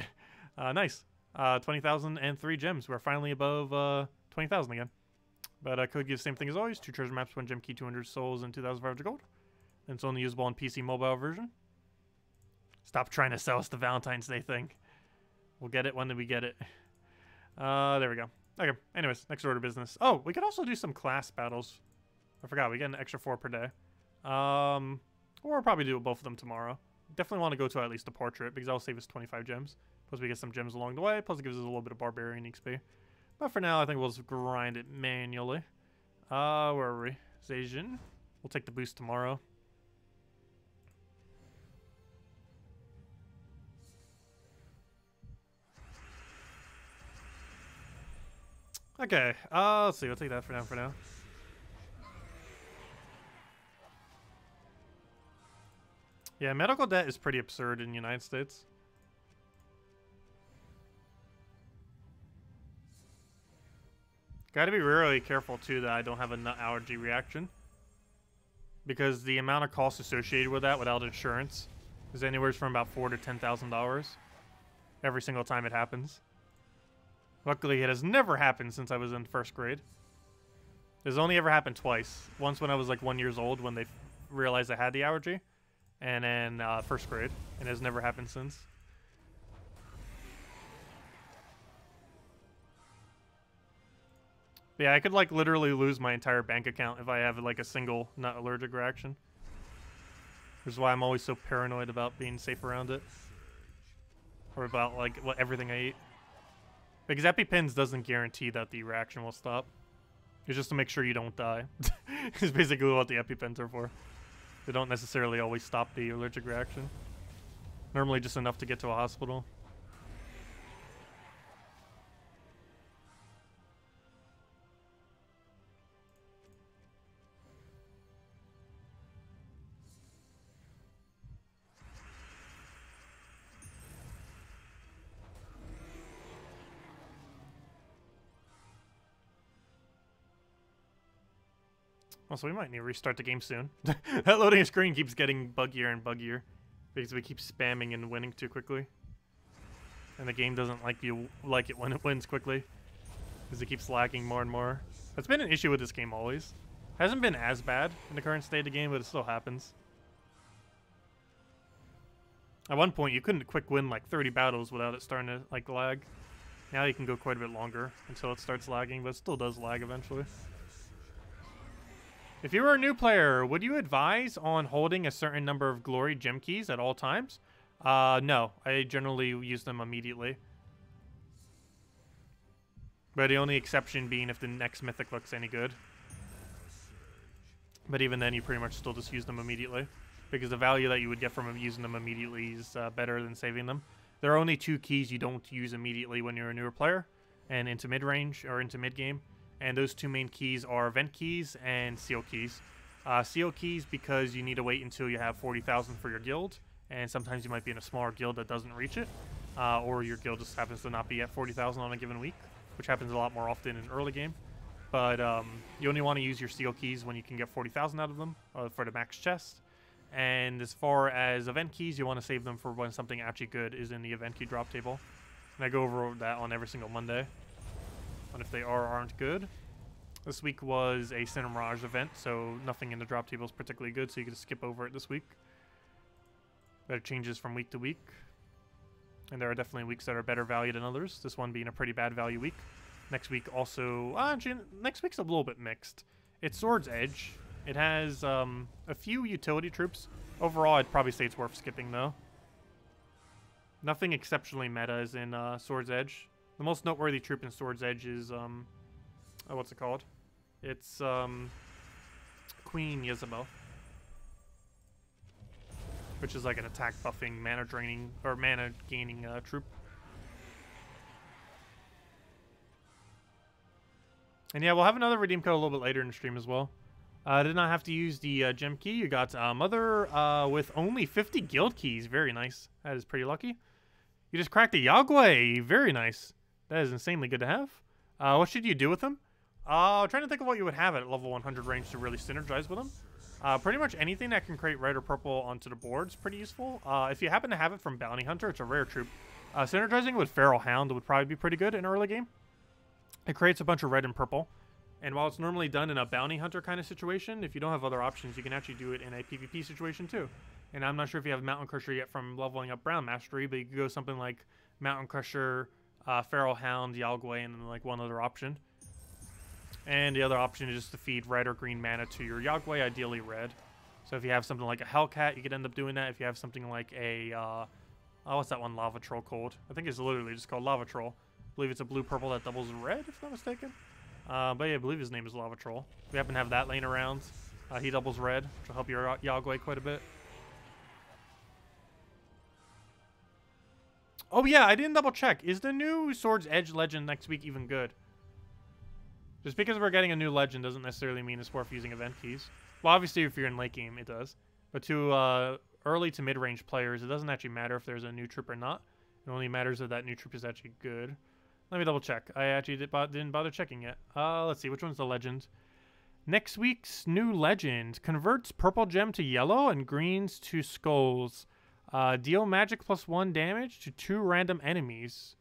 Nice. 20,003 gems. We're finally above 20,000 again. But code gives the same thing as always. 2 treasure maps, 1 gem key, 200 souls, and 2,500 gold. And it's only usable on PC mobile version. Stop trying to sell us the Valentine's Day thing. We'll get it when we get it. There we go. Okay, anyways, next order of business. Oh, we could also do some class battles. I forgot, we get an extra 4 per day. Or we'll probably do both of them tomorrow. Definitely want to go to at least a portrait, because that'll save us 25 gems. Plus we get some gems along the way, plus it gives us a little bit of Barbarian XP. But for now, I think we'll just grind it manually. Where are we? Zasian. We'll take the boost tomorrow. Okay, let's see, we'll take that for now. Yeah, medical debt is pretty absurd in the United States. Gotta be really careful, too, that I don't have a nut allergy reaction. Because the amount of costs associated with that without insurance is anywhere from about $4,000 to $10,000 every single time it happens. Luckily, it has never happened since I was in 1st grade. It's only ever happened twice. Once when I was like 1 year old when they realized I had the allergy. And then 1st grade. And it has never happened since. But yeah, I could like literally lose my entire bank account if I have like a single nut allergic reaction. Which is why I'm always so paranoid about being safe around it. Or about like everything I eat. Because EpiPens doesn't guarantee that the reaction will stop. It's just to make sure you don't die. It's basically what the EpiPens are for. They don't necessarily always stop the allergic reaction. Normally just enough to get to a hospital. Also, we might need to restart the game soon. That loading screen keeps getting buggier and buggier because we keep spamming and winning too quickly. And the game doesn't like it when it wins quickly because it keeps lagging more and more. That's been an issue with this game always. Hasn't been as bad in the current state of the game, but it still happens. At one point, you couldn't quick win like 30 battles without it starting to like lag. Now you can go quite a bit longer until it starts lagging, but it still does lag eventually. If you were a new player, would you advise on holding a certain number of glory gem keys at all times? No, I generally use them immediately. But the only exception being if the next mythic looks any good. But even then, you pretty much still just use them immediately. Because the value that you would get from using them immediately is better than saving them. There are only 2 keys you don't use immediately when you're a newer player. And into mid-range, or into mid-game. And those 2 main keys are event keys and seal keys. Seal keys because you need to wait until you have 40,000 for your guild. And sometimes you might be in a smaller guild that doesn't reach it. Or your guild just happens to not be at 40,000 on a given week. Which happens a lot more often in early game. But you only want to use your seal keys when you can get 40,000 out of them for the max chest. And as far as event keys, you want to save them for when something actually good is in the event key drop table. And I go over that on every single Monday. And if they are or aren't good. This week was a Sin Mirage event, so nothing in the drop table is particularly good, so you can just skip over it this week. But it changes from week to week. And there are definitely weeks that are better value than others. This one being a pretty bad value week. Next week also... next week's a little bit mixed. It's Sword's Edge. It has a few utility troops. Overall, I'd probably say it's worth skipping, though. Nothing exceptionally meta is in Sword's Edge. The most noteworthy troop in Sword's Edge is... what's it called? It's Queen Jezebel. Which is like an attack buffing, mana draining, or mana gaining troop. And yeah, we'll have another redeem code a little bit later in the stream as well. Did not have to use the gem key. You got Mother with only 50 guild keys. Very nice. That is pretty lucky. You just cracked a Yagway. Very nice. That is insanely good to have. What should you do with them? Trying to think of what you would have at level 100 range to really synergize with them. Pretty much anything that can create red or purple onto the board is pretty useful. If you happen to have it from Bounty Hunter, it's a rare troop. Synergizing with Feral Hound would probably be pretty good in early game. It creates a bunch of red and purple. And while it's normally done in a Bounty Hunter kind of situation, if you don't have other options, you can actually do it in a PvP situation too. And I'm not sure if you have Mountain Crusher yet from leveling up Brown Mastery, but you could go something like Mountain Crusher, Feral Hound, Yagway, and then like one other option. And the other option is just to feed red or green mana to your Yagway, ideally red. So if you have something like a Hellcat, you could end up doing that. If you have something like a, what's that one Lava Troll called? I think it's literally just called Lava Troll. I believe it's a blue-purple that doubles red, if I'm not mistaken. But yeah, I believe his name is Lava Troll. If you happen to have that laying around, he doubles red, which will help your Yagway quite a bit. Oh yeah, I didn't double check. Is the new Sword's Edge legend next week even good? Just because we're getting a new legend doesn't necessarily mean it's worth using event keys. Well, obviously, if you're in late game, it does. But to early to mid-range players, it doesn't actually matter if there's a new troop or not. It only matters if that new troop is actually good. Let me double check. I actually didn't bother checking yet. Let's see. Which one's the legend? Next week's new legend converts purple gem to yellow and greens to skulls. Deal magic +1 damage to 2 random enemies.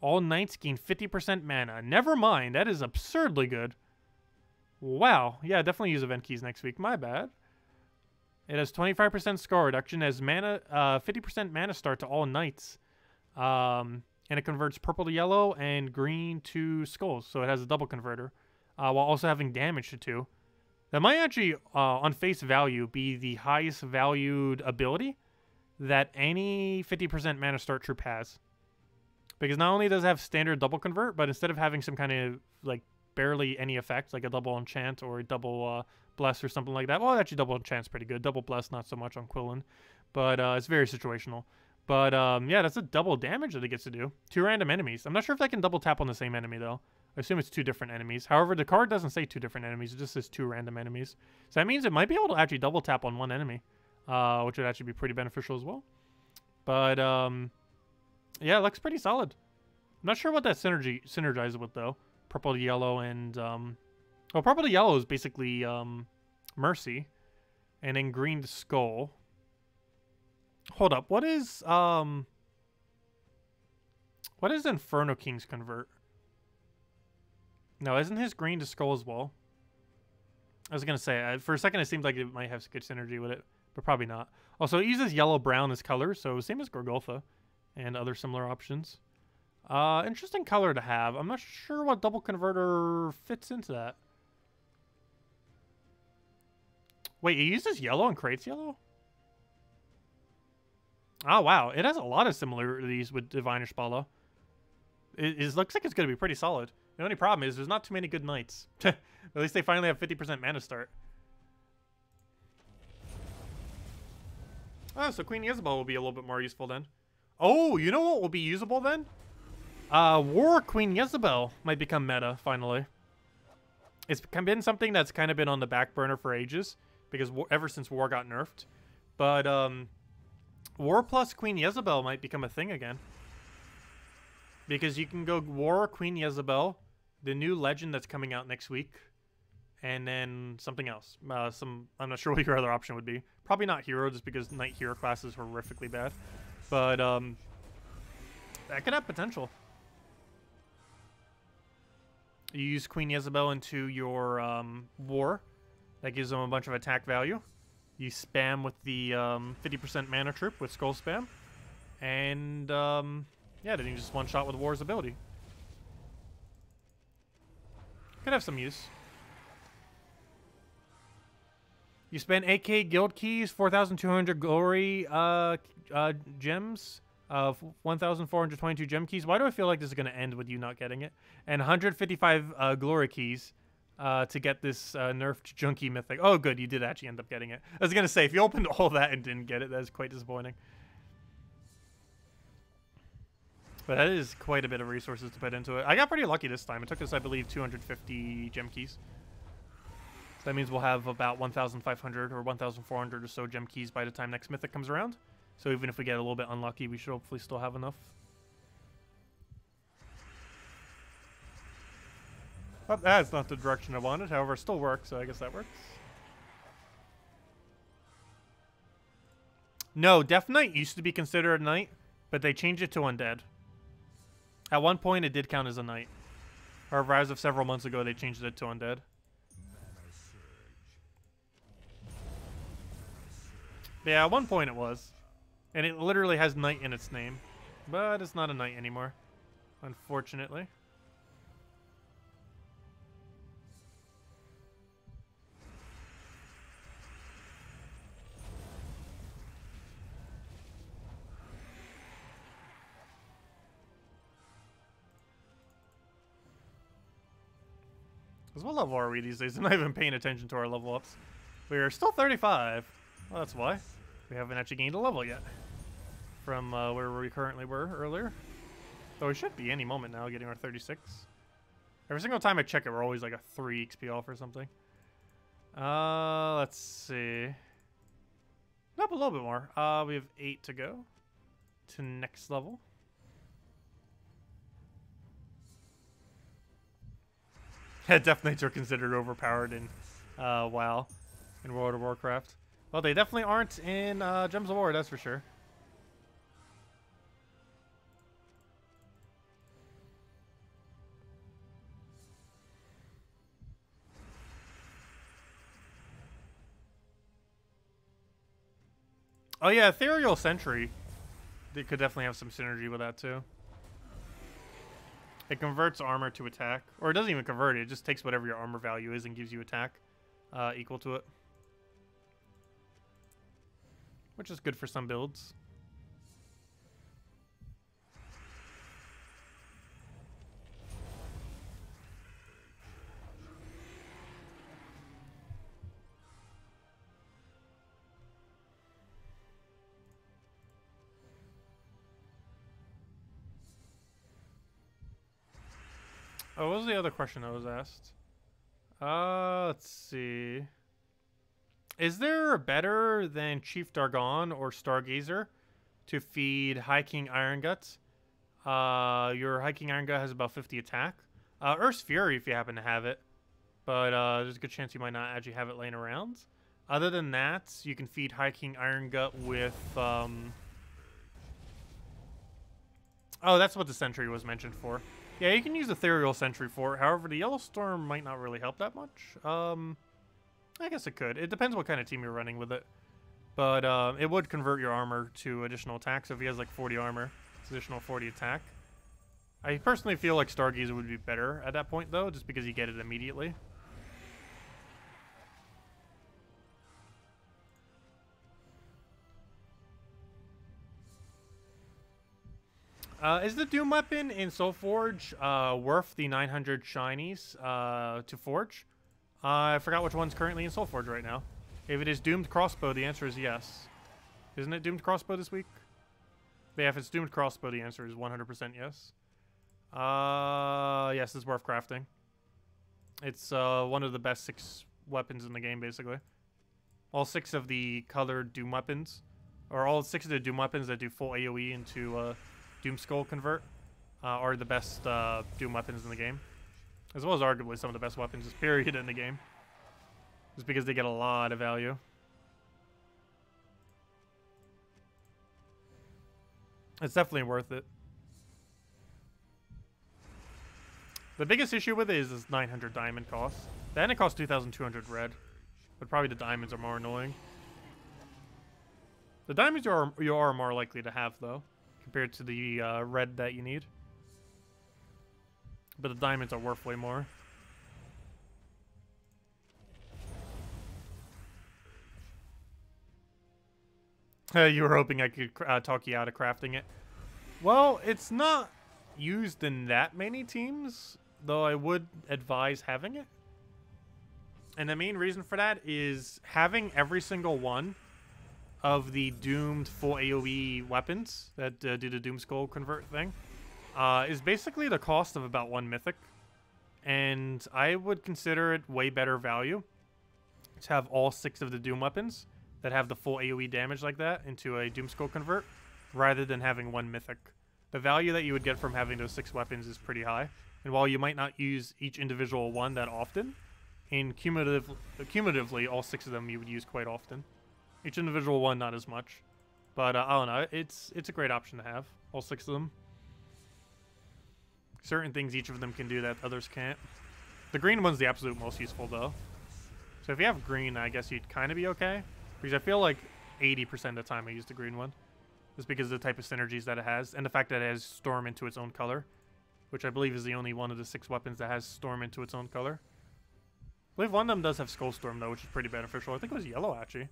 All knights gain 50% mana. Never mind. That is absurdly good. Wow. Yeah, definitely use event keys next week. My bad. It has 25% score reduction as mana, 50% mana start to all knights. And it converts purple to yellow and green to skulls. So it has a double converter. While also having damage to 2. That might actually, on face value, be the highest valued ability that any 50% mana start troop has. Because not only does it have standard double convert, but instead of having some kind of, like, barely any effect, like a double enchant or a double bless or something like that. Well, actually, double enchant's pretty good. Double bless, not so much on Quillen. But it's very situational. But, yeah, that's a double damage that it gets to do. 2 random enemies. I'm not sure if I can double tap on the same enemy, though. I assume it's 2 different enemies. However, the card doesn't say 2 different enemies. It just says 2 random enemies. So that means it might be able to actually double tap on 1 enemy. Which would actually be pretty beneficial as well. But, yeah, it looks pretty solid. I'm not sure what that synergizes with, though. Purple to yellow and Well, purple to yellow is basically Mercy, and then green to Skull. Hold up, what is Inferno King's convert? No, isn't his green to Skull as well? I was gonna say, for a second it seemed like it might have good synergy with it, but probably not. Also, it uses yellow-brown as color, so same as Gorgolfa and other similar options. Interesting color to have. I'm not sure what double converter fits into that. Wait, it uses yellow and creates yellow? Oh, wow. It has a lot of similarities with Divine Ishbala. It looks like it's going to be pretty solid. The only problem is there's not too many good knights. At least they finally have 50% mana start. Oh, so Queen Isabel will be a little bit more useful then. Oh, you know what will be usable then? War Queen Jezebel might become meta, finally. It's been something that's kind of been on the back burner for ages, because ever since War got nerfed. But, War plus Queen Jezebel might become a thing again. Because you can go War, Queen Jezebel, the new legend that's coming out next week, and then something else. I'm not sure what your other option would be. Probably not hero, just because Knight hero class is horrifically bad. But, that could have potential. You use Queen Jezebel into your War. That gives them a bunch of attack value. You spam with the 50% mana troop with Skull Spam. And, yeah, then you just one-shot with War's ability. Could have some use. You spend 8k guild keys, 4,200 glory gems, 1,422 gem keys. Why do I feel like this is going to end with you not getting it? And 155 glory keys to get this nerfed junkie mythic. Oh, good, you did actually end up getting it. I was going to say, if you opened all that and didn't get it, that is quite disappointing. But that is quite a bit of resources to put into it. I got pretty lucky this time. It took us, I believe, 250 gem keys. So that means we'll have about 1,500 or 1,400 or so gem keys by the time next mythic comes around. So even if we get a little bit unlucky, we should hopefully still have enough. Well, that's not the direction I wanted. However, it still works, so I guess that works. No, Death Knight used to be considered a knight, but they changed it to undead. At one point, it did count as a knight. However, as of several months ago, they changed it to undead. But yeah, at one point it was. And it literally has knight in its name. But it's not a knight anymore, unfortunately. What level are we these days? I'm not even paying attention to our level ups. We're still 35. Well, that's why. We haven't actually gained a level yet. From where we currently were earlier. Though we should be any moment now getting our 36. Every single time I check it, we're always like a 3 XP off or something. Let's see. Nope, a little bit more. We have 8 to go. To next level. Death Knights are considered overpowered in WoW, in World of Warcraft. Well, they definitely aren't in Gems of War, that's for sure. Oh yeah, Ethereal Sentry. They could definitely have some synergy with that too. It converts armor to attack. Or it doesn't even convert it. It just takes whatever your armor value is and gives you attack equal to it. Which is good for some builds. Oh, what was the other question that was asked? Let's see. Is there better than Chief Dargon or Stargazer to feed High King Iron Guts? Your High King Iron Gut has about 50 attack. Earth's Fury if you happen to have it. but there's a good chance you might not actually have it laying around. Other than that, you can feed High King Iron Gut with... oh, that's what the Sentry was mentioned for. Yeah, you can use Ethereal Sentry for it. However, the Yellow Storm might not really help that much. I guess it could. It depends what kind of team you're running with it. But it would convert your armor to additional attack. So if he has like 40 armor, it's additional 40 attack. I personally feel like Stargazer would be better at that point, though, just because you get it immediately. Is the Doom weapon in Soulforge worth the 900 shinies to forge? I forgot which one's currently in Soulforge right now. If it is Doomed Crossbow, the answer is yes. Isn't it Doomed Crossbow this week? But yeah, if it's Doomed Crossbow, the answer is 100% yes. Yes, it's worth crafting. It's one of the best 6 weapons in the game, basically. All 6 of the colored Doom weapons, or all 6 of the Doom weapons that do full AoE into Doom Skull convert, are the best Doom weapons in the game. As well as arguably some of the best weapons, just period, in the game. Just because they get a lot of value. It's definitely worth it. The biggest issue with it is this 900 diamond cost. Then it costs 2,200 red. But probably the diamonds are more annoying. The diamonds you are more likely to have, though, compared to the red that you need. But the diamonds are worth way more. You were hoping I could talk you out of crafting it. Well, it's not used in that many teams, though I would advise having it. And the main reason for that is having every single one of the doomed full AoE weapons that do the Doom Skull convert thing is basically the cost of about 1 mythic. And I would consider it way better value to have all 6 of the Doom weapons that have the full AoE damage like that into a Doom Skull convert, rather than having 1 mythic. The value that you would get from having those 6 weapons is pretty high, and while you might not use each individual one that often, in cumulatively all 6 of them you would use quite often. Each individual one not as much, but I don't know, it's a great option to have, all 6 of them. Certain things each of them can do that others can't. The green one's the absolute most useful, though. So if you have green, I guess you'd kind of be okay. Because I feel like 80% of the time I use the green one. Just because of the type of synergies that it has. And the fact that it has Storm into its own color. Which I believe is the only one of the 6 weapons that has Storm into its own color. I believe one of them does have Skull Storm, though, which is pretty beneficial. I think it was yellow, actually.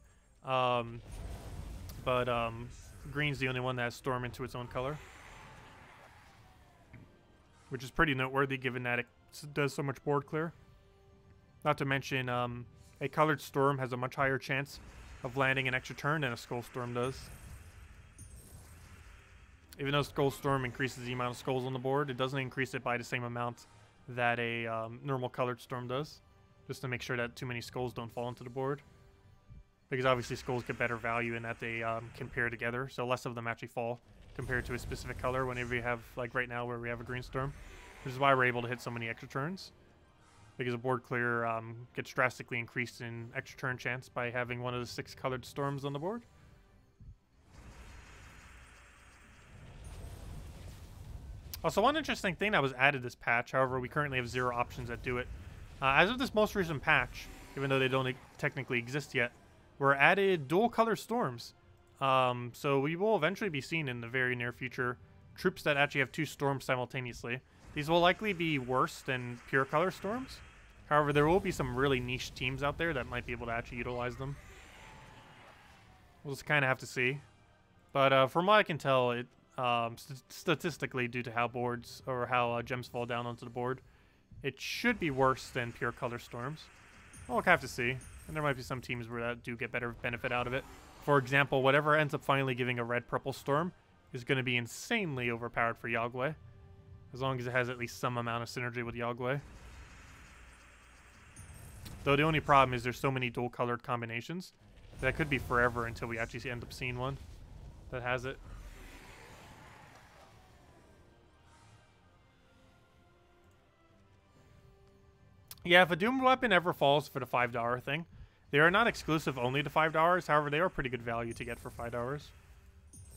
Green's the only one that has Storm into its own color. Which is pretty noteworthy, given that it does so much board clear. Not to mention, a colored Storm has a much higher chance of landing an extra turn than a Skull Storm does. Even though Skull Storm increases the amount of skulls on the board, it doesn't increase it by the same amount that a normal colored Storm does. Just to make sure that too many skulls don't fall into the board. Because obviously skulls get better value in that they can pair together, so less of them actually fall compared to a specific color whenever you have, like right now where we have a green Storm. Which is why we're able to hit so many extra turns. Because a board clear gets drastically increased in extra turn chance by having one of the 6 colored Storms on the board. Also, one interesting thing that was added this patch, however, we currently have 0 options that do it. As of this most recent patch, even though they don't technically exist yet, were added dual color Storms. So we will eventually be seeing in the very near future troops that actually have 2 Storms simultaneously. These will likely be worse than pure color Storms. However, there will be some really niche teams out there that might be able to actually utilize them. We'll just kind of have to see. But from what I can tell, it statistically, due to how boards or how gems fall down onto the board, it should be worse than pure color Storms. We'll have to see. And there might be some teams where that do get better benefit out of it. For example, whatever ends up finally giving a red-purple Storm is going to be insanely overpowered for Yagwe. As long as it has at least some amount of synergy with Yagwe. Though the only problem is there's so many dual-colored combinations that could be forever until we actually end up seeing one that has it. Yeah, if a Doom weapon ever falls for the $5 thing, they are not exclusive only to $5. However, they are pretty good value to get for $5.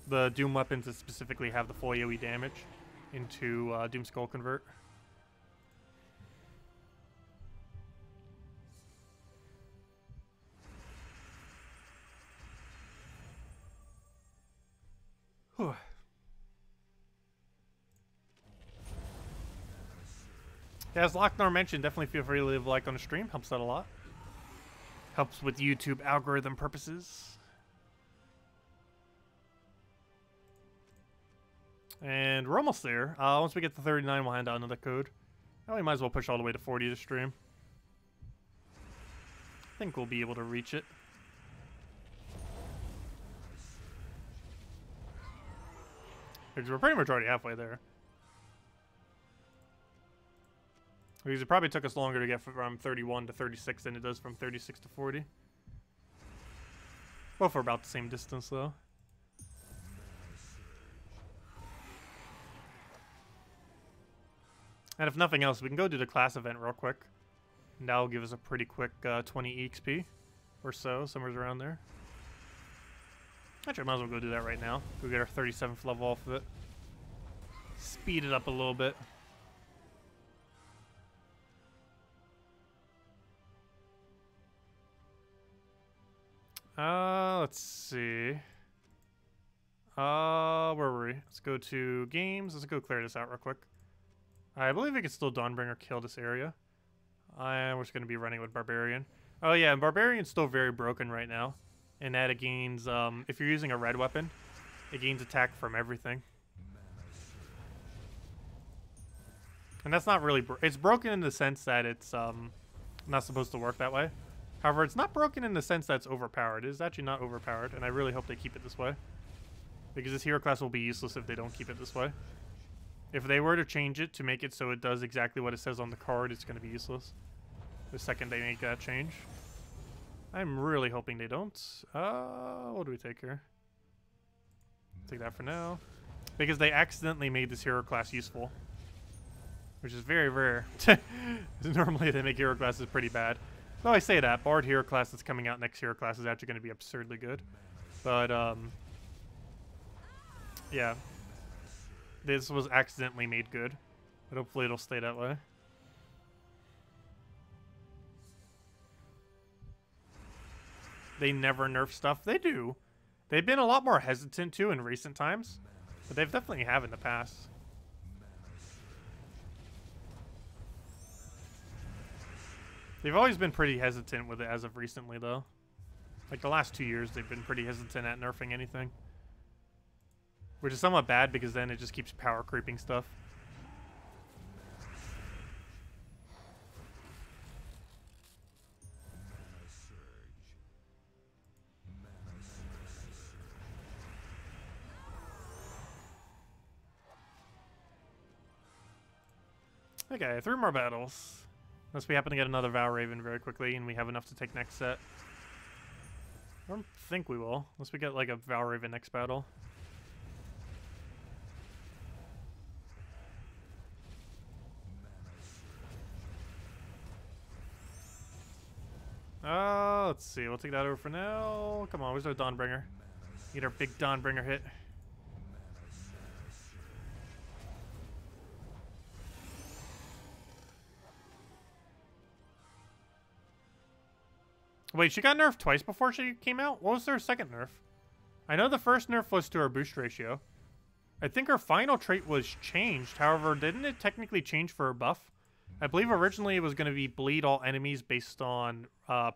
The Doom weapons that specifically have the full AoE damage into Doom Skull Convert. Whew. Yeah, as Lochnar mentioned, definitely feel free to leave a like on the stream. Helps out a lot. Helps with YouTube algorithm purposes. And we're almost there. Once we get to 39, we'll hand out another code. Now we might as well push all the way to 40 to stream. I think we'll be able to reach it. Because we're pretty much already halfway there. Because it probably took us longer to get from 31 to 36 than it does from 36 to 40. Both are about the same distance, though. And if nothing else, we can go do the class event real quick. And that'll give us a pretty quick 20 EXP or so, somewhere around there. Actually, I might as well go do that right now. We'll get our 37th level off of it. Speed it up a little bit. Let's see. Where were we? Let's go to games. Let's go clear this out real quick. I believe we can still Dawnbringer kill this area. We're just going to be running with Barbarian. Oh yeah, and Barbarian's still very broken right now. And that it gains, if you're using a red weapon, it gains attack from everything. And that's not really, it's broken in the sense that it's not supposed to work that way. However, it's not broken in the sense that it's overpowered. It is actually not overpowered, and I really hope they keep it this way. Because this hero class will be useless if they don't keep it this way. If they were to change it to make it so it does exactly what it says on the card, it's going to be useless. The second they make that change. I'm really hoping they don't. What do we take here? Take that for now. Because they accidentally made this hero class useful. Which is very rare. Normally they make hero classes pretty bad. Though I say that, Bard hero class that's coming out next hero class is actually going to be absurdly good. But, yeah. This was accidentally made good. But hopefully it'll stay that way. They never nerf stuff. They do. They've been a lot more hesitant too in recent times. But they've definitely have in the past. They've always been pretty hesitant with it as of recently, though. Like the last 2 years, they've been pretty hesitant at nerfing anything. Which is somewhat bad because then it just keeps power creeping stuff. Okay, 3 more battles. Unless we happen to get another Valraven very quickly and we have enough to take next set. I don't think we will. Unless we get like a Valraven next battle. Let's see. We'll take that over for now. Come on, where's our Dawnbringer? Get our big Dawnbringer hit. Wait, she got nerfed twice before she came out? What was her second nerf? I know the first nerf was to her boost ratio. I think her final trait was changed. However, didn't it technically change for her buff? I believe originally it was going to be bleed all enemies based on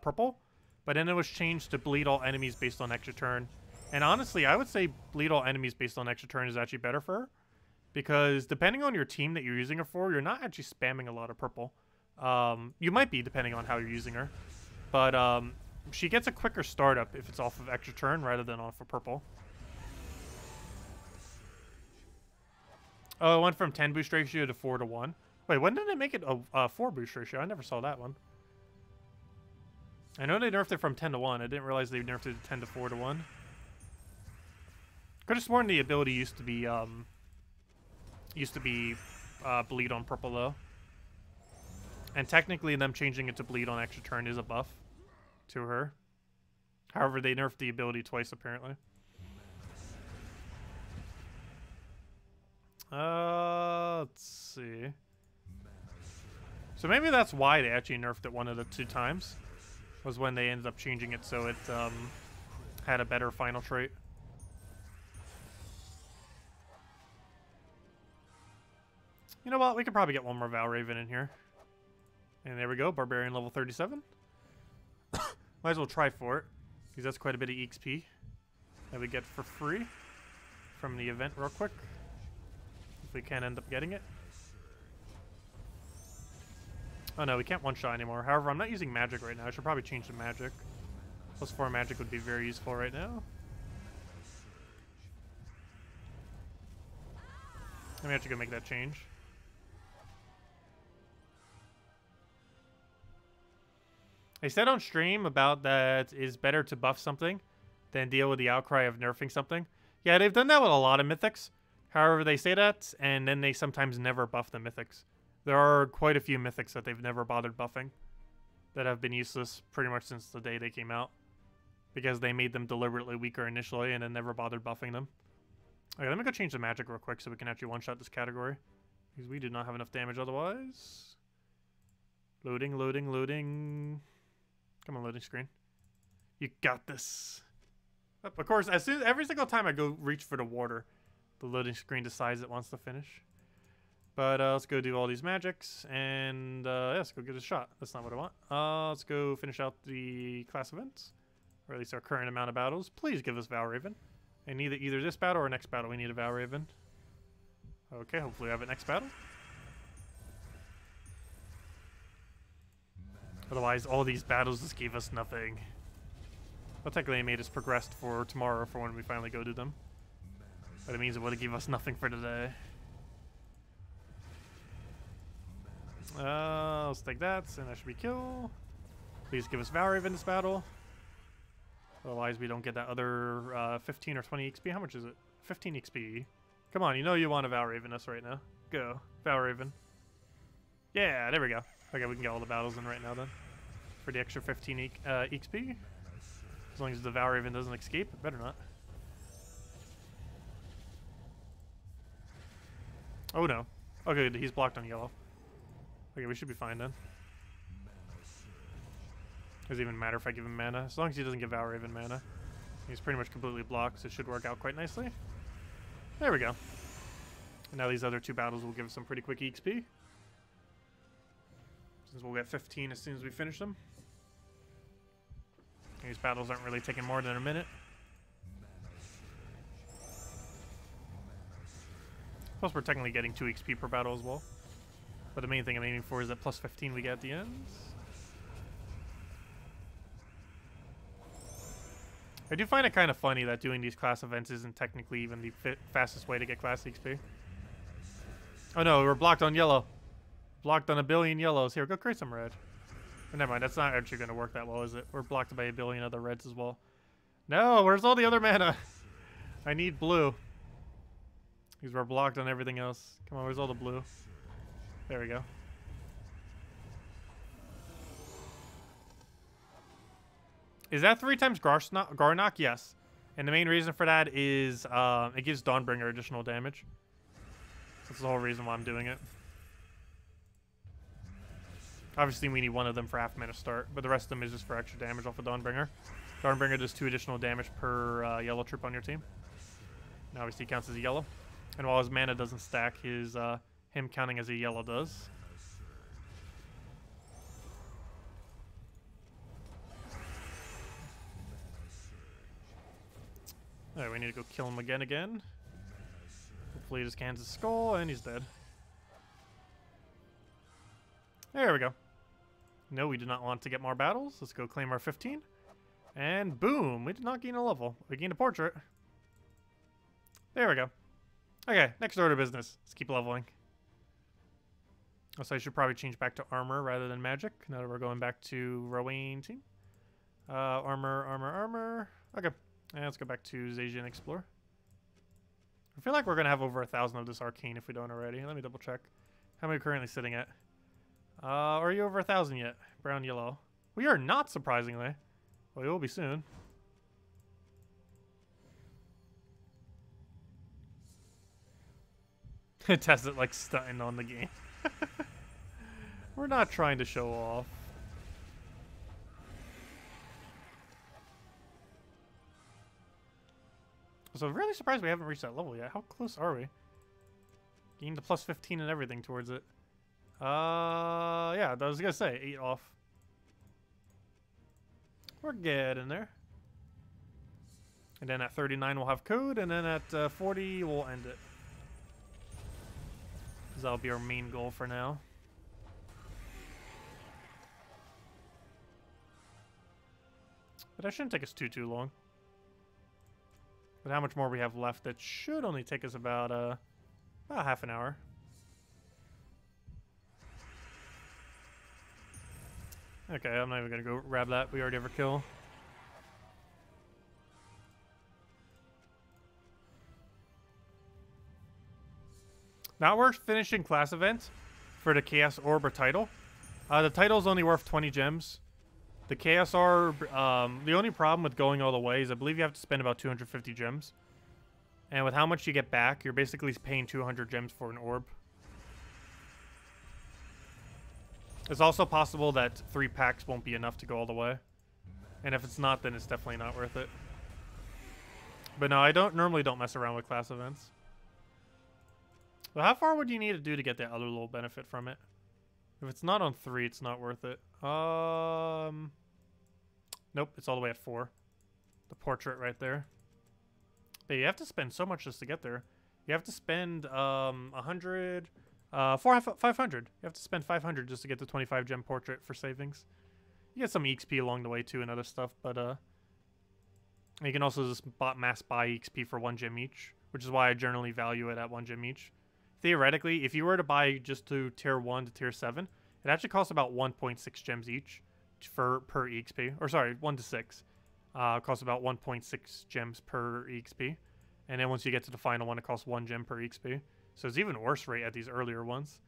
purple. But then it was changed to bleed all enemies based on extra turn. And honestly, I would say bleed all enemies based on extra turn is actually better for her. Because depending on your team that you're using her for, you're not actually spamming a lot of purple. You might be, depending on how you're using her. But she gets a quicker startup if it's off of extra turn rather than off of purple. Oh, it went from 10 boost ratio to 4 to 1. Wait, when did they make it a 4 boost ratio? I never saw that one. I know they nerfed it from 10 to 1. I didn't realize they nerfed it to 10 to 4 to 1. Could have sworn the ability used to be bleed on purple though. And technically them changing it to bleed on extra turn is a buff to her. However, they nerfed the ability twice, apparently. Let's see. So maybe that's why they actually nerfed it one of the 2 times. Was when they ended up changing it so it had a better final trait. You know what? We could probably get one more Valraven in here. And there we go. Barbarian level 37. Might as well try for it. Because that's quite a bit of EXP that we get for free from the event real quick. If we can end up getting it. Oh no, we can't one-shot anymore. However, I'm not using magic right now. I should probably change to magic. +4 magic would be very useful right now. I'm actually gonna make that change. They said on stream about that it's better to buff something than deal with the outcry of nerfing something. Yeah, they've done that with a lot of mythics. However, they say that, and then they sometimes never buff the mythics. There are quite a few mythics that they've never bothered buffing that have been useless pretty much since the day they came out. Because they made them deliberately weaker initially and then never bothered buffing them. Okay, let me go change the magic real quick so we can actually one-shot this category. Because we do not have enough damage otherwise. Loading, loading, loading. Come on, loading screen. You got this. Of course, every single time I go reach for the water, the loading screen decides it wants to finish. But let's go do all these magics, and yeah, let's go get a shot. That's not what I want. Let's go finish out the class events, or at least our current amount of battles. Please give us Valraven. And either this battle or next battle, we need a Valraven. Okay, hopefully we have it next battle. Otherwise, all these battles just gave us nothing. Well, technically, it made us progressed for tomorrow for when we finally go to them. But it means it would have given us nothing for today. Let's take that, and that should be kill. Please give us Valraven this battle. Otherwise, we don't get that other 15 or 20 XP. How much is it? 15 XP. Come on, you know you want to Valraven us right now. Go. Valraven. Yeah, there we go. Okay, we can get all the battles in right now then. For the extra 15 XP. As long as the Valraven doesn't escape. It better not. Oh no. Okay, he's blocked on yellow. Okay, we should be fine then. Doesn't even matter if I give him mana. As long as he doesn't give Valraven mana. He's pretty much completely blocked, so it should work out quite nicely. There we go. And now these other 2 battles will give us some pretty quick EXP. Since we'll get 15 as soon as we finish them. These battles aren't really taking more than a minute. Plus we're technically getting 2 XP per battle as well. But the main thing I'm aiming for is that plus 15 we get at the end. I do find it kind of funny that doing these class events isn't technically even the fastest way to get class XP. Oh no, we're blocked on yellow. Blocked on a billion yellows. Here, go create some red. Oh, never mind, that's not actually going to work that well, is it? We're blocked by a billion other reds as well. No, where's all the other mana? I need blue. Because we're blocked on everything else. Come on, where's all the blue? There we go. Is that 3 times Garnock? Yes. And the main reason for that is it gives Dawnbringer additional damage. That's the whole reason why I'm doing it. Obviously, we need one of them for half mana start, but the rest of them is just for extra damage off of Dawnbringer. Dawnbringer does 2 additional damage per yellow troop on your team. And obviously, he counts as a yellow. And while his mana doesn't stack, his him counting as a yellow does. Alright, we need to go kill him again. Hopefully he just cans his skull, and he's dead. There we go. No, we do not want to get more battles. Let's go claim our 15. And boom, we did not gain a level. We gained a portrait. There we go. Okay, next order of business. Let's keep leveling. Also, I should probably change back to armor rather than magic. Now that we're going back to Rowan team. Armor. Okay, and let's go back to Zasia and explore. I feel like we're going to have over 1,000 of this arcane if we don't already. Let me double check. How many are we currently sitting at? Are you over 1,000 yet? Brown, yellow. We are not, surprisingly. Well, we will be soon. Tacet like stunting on the game. We're not trying to show off. So really surprised we haven't reached that level yet. How close are we? Gained the plus 15 and everything towards it. Yeah, I was gonna say 8 off. We're getting there. And then at 39 we'll have code, and then at 40 we'll end it. Because that'll be our main goal for now. But that shouldn't take us too long. But how much more we have left? That should only take us about half an hour. Okay, I'm not even gonna go grab that. We already have a kill. Now we're finishing class event for the Chaos Orb or title. The title is only worth 20 gems. The Chaos Orb, the only problem with going all the way is I believe you have to spend about 250 gems. And with how much you get back, you're basically paying 200 gems for an orb. It's also possible that 3 packs won't be enough to go all the way. And if it's not, then it's definitely not worth it. But no, I normally don't mess around with class events. But how far would you need to do to get that other little benefit from it? If it's not on 3, it's not worth it. Nope, it's all the way at 4. The portrait right there. But you have to spend so much just to get there. You have to spend 500. You have to spend 500 just to get the 25 gem portrait for savings. You get some EXP along the way too and other stuff, but you can also just mass buy EXP for 1 gem each, which is why I generally value it at 1 gem each. Theoretically, if you were to buy just to tier 1 to tier 7, it actually costs about 1.6 gems each per EXP. Or sorry, 1 to 6. It costs about 1.6 gems per EXP. And then once you get to the final one, it costs 1 gem per EXP. So it's even worse rate at these earlier ones.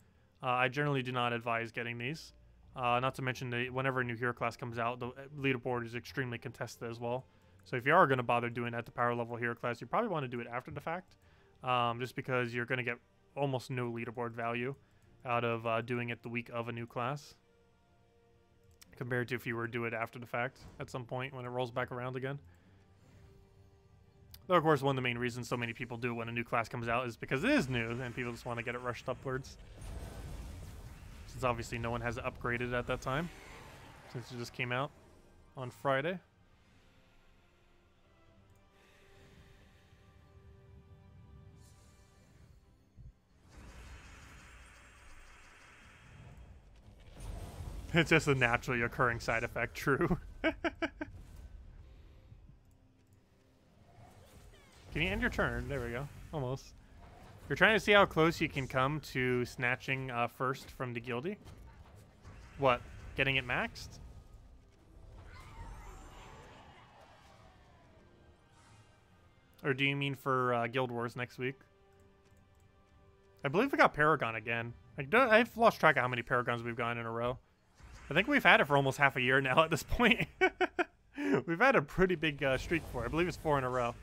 I generally do not advise getting these. Not to mention that whenever a new hero class comes out, the leaderboard is extremely contested as well. So if you are going to bother doing it at the power level hero class, you probably want to do it after the fact. Just because you're going to get almost no leaderboard value out of doing it the week of a new class. Compared to if you were to do it after the fact at some point when it rolls back around again. Though, of course, one of the main reasons so many people do it when a new class comes out is because it is new, and people just want to get it rushed upwards. Since obviously no one has it upgraded at that time, since it just came out on Friday. It's just a naturally occurring side effect, true. Can you end your turn? There we go. Almost. You're trying to see how close you can come to snatching first from the guildie? What? Getting it maxed? Or do you mean for Guild Wars next week? I believe we got Paragon again. I've lost track of how many Paragons we've gotten in a row. I think we've had it for almost half a year now at this point. We've had a pretty big streak for it. I believe it's 4 in a row.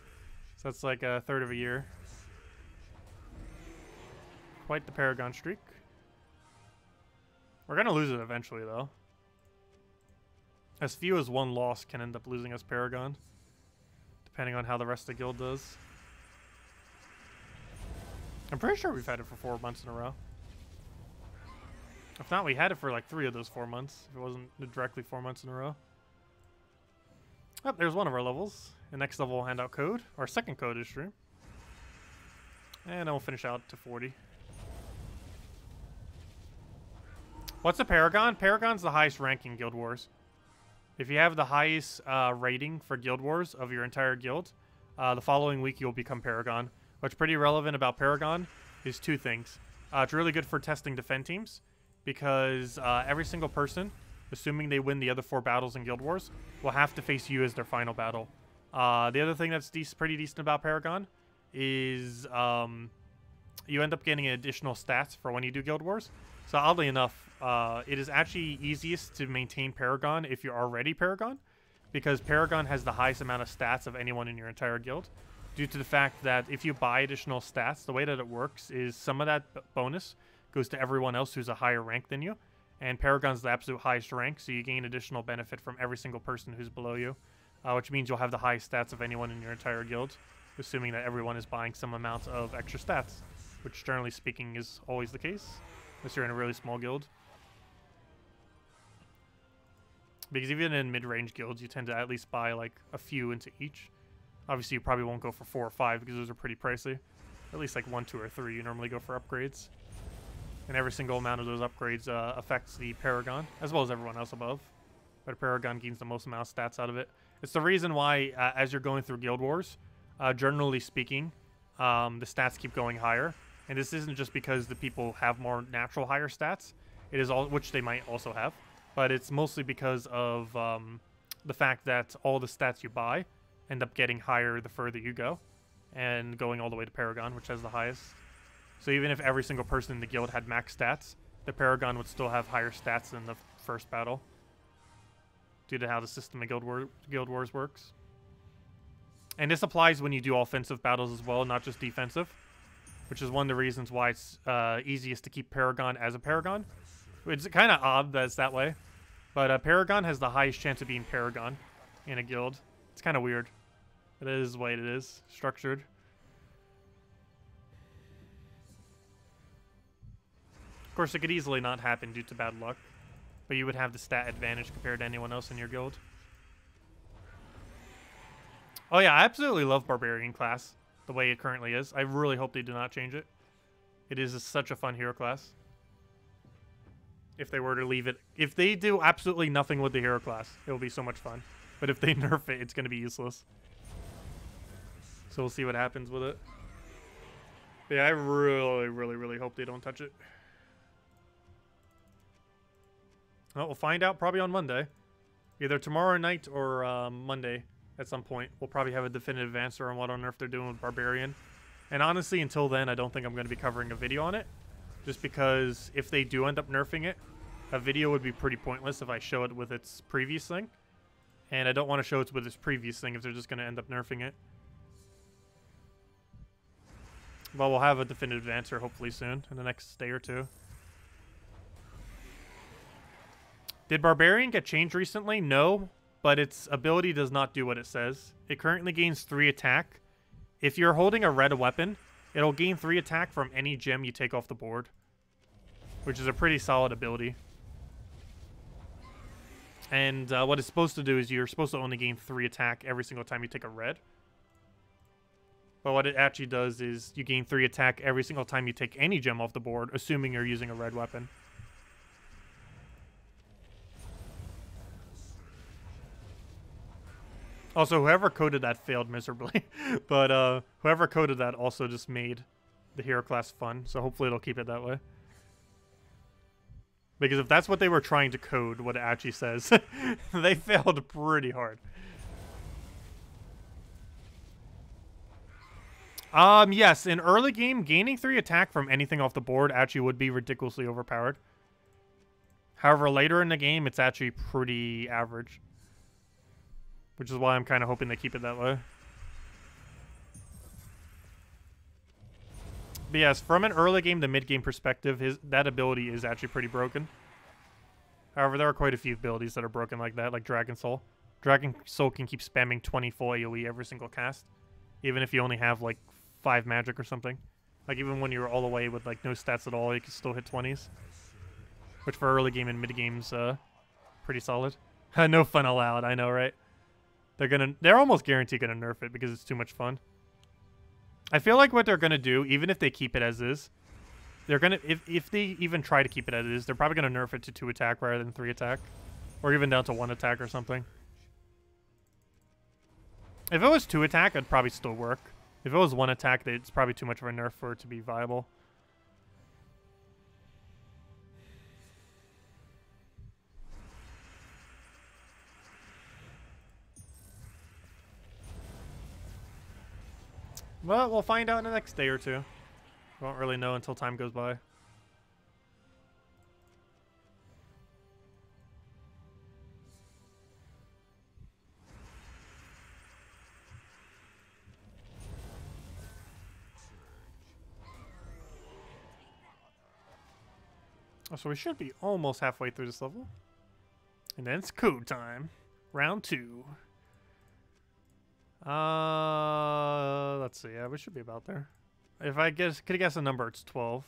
So that's like a third of a year. Quite the Paragon streak. We're going to lose it eventually, though. As few as 1 loss can end up losing us Paragon. Depending on how the rest of the guild does. I'm pretty sure we've had it for 4 months in a row. If not, we had it for like 3 of those 4 months. If it wasn't directly 4 months in a row. Oh, there's one of our levels. The next level will hand out code. Our second code is stream. And then we'll finish out to 40. What's a Paragon? Paragon's the highest rank in Guild Wars. If you have the highest rating for Guild Wars of your entire guild, the following week you'll become Paragon. What's pretty relevant about Paragon is 2 things. It's really good for testing defend teams, because every single person, assuming they win the other 4 battles in Guild Wars, will have to face you as their final battle. The other thing that's pretty decent about Paragon is you end up getting additional stats for when you do Guild Wars. So oddly enough, it is actually easiest to maintain Paragon if you're already Paragon, because Paragon has the highest amount of stats of anyone in your entire guild, due to the fact that if you buy additional stats, the way that it works is some of that bonus goes to everyone else who's a higher rank than you, and Paragon's the absolute highest rank, so you gain additional benefit from every single person who's below you, which means you'll have the highest stats of anyone in your entire guild, assuming that everyone is buying some amount of extra stats, which generally speaking is always the case, unless you're in a really small guild. Because even in mid-range guilds, you tend to at least buy like a few into each. Obviously, you probably won't go for 4 or 5 because those are pretty pricey. At least like 1, 2, or 3 you normally go for upgrades. And every single amount of those upgrades affects the Paragon, as well as everyone else above. But Paragon gains the most amount of stats out of it. It's the reason why, as you're going through Guild Wars, generally speaking, the stats keep going higher. And this isn't just because the people have more natural higher stats. It is all, which they might also have. But it's mostly because of the fact that all the stats you buy end up getting higher the further you go, and going all the way to Paragon, which has the highest. So even if every single person in the guild had max stats, the Paragon would still have higher stats than the first battle, due to how the system of Guild Wars works. And this applies when you do offensive battles as well, not just defensive, which is one of the reasons why it's easiest to keep Paragon as a Paragon. It's kind of odd that it's that way, but Paragon has the highest chance of being Paragon in a guild. It's kind of weird. It is the way it is structured. Of course, it could easily not happen due to bad luck, but you would have the stat advantage compared to anyone else in your guild. Oh yeah, I absolutely love Barbarian class the way it currently is. I really hope they do not change it. It is such a fun hero class. If they were to leave it, if they do absolutely nothing with the hero class, it will be so much fun. But if they nerf it, it's going to be useless. So we'll see what happens with it. But yeah, I really, really, really hope they don't touch it. Well, we'll find out probably on Monday. Either tomorrow night or Monday at some point. We'll probably have a definitive answer on what on earth they're doing with Barbarian. And honestly, until then, I don't think I'm going to be covering a video on it. Just because if they do end up nerfing it, a video would be pretty pointless if I show it with its previous thing. And I don't want to show it with its previous thing if they're just going to end up nerfing it. But we'll have a definitive answer hopefully soon, in the next day or two. Did Barbarian get changed recently? No, but its ability does not do what it says. It currently gains 3 attack. If you're holding a red weapon, it'll gain 3 attack from any gem you take off the board, which is a pretty solid ability. And what it's supposed to do is you're supposed to only gain 3 attack every single time you take a red. But what it actually does is you gain 3 attack every single time you take any gem off the board, assuming you're using a red weapon. Also, whoever coded that failed miserably. But whoever coded that also just made the hero class fun. So hopefully it'll keep it that way. Because if that's what they were trying to code, what it actually says, they failed pretty hard. Yes, in early game, gaining 3 attack from anything off the board actually would be ridiculously overpowered. However, later in the game, it's actually pretty average. Which is why I'm kind of hoping they keep it that way. But yes, from an early game to mid game perspective, that ability is actually pretty broken. However, there are quite a few abilities that are broken like that, like Dragon Soul. Dragon Soul can keep spamming 20 full AoE every single cast, even if you only have like 5 magic or something. Like even when you're all the way with like no stats at all, you can still hit 20s. Which for early game and mid games, pretty solid. No fun allowed, I know, right? They're almost guaranteed gonna nerf it because it's too much fun. I feel like what they're gonna do, even if they keep it as is, they're gonna if they even try to keep it as is, they're probably gonna nerf it to 2 attack rather than 3 attack, or even down to 1 attack or something. If it was 2 attack, it'd probably still work. If it was 1 attack, it's probably too much of a nerf for it to be viable. Well, we'll find out in the next day or two. Won't really know until time goes by. Oh, so we should be almost halfway through this level. And then it's code time. Round 2. Let's see. Yeah, we should be about there. If I could guess a number, it's 12.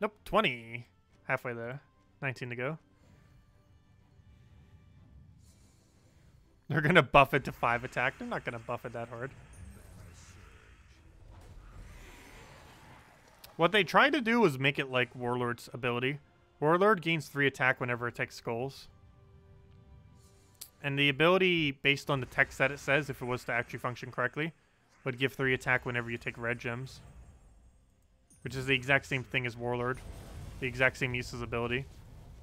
Nope, 20. Halfway there. 19 to go. They're going to buff it to 5 attack. They're not going to buff it that hard. What they tried to do was make it like Warlord's ability. Warlord gains 3 attack whenever it takes skulls. And the ability, based on the text that it says, if it was to actually function correctly, would give 3 attack whenever you take red gems. Which is the exact same thing as Warlord. The exact same use as ability.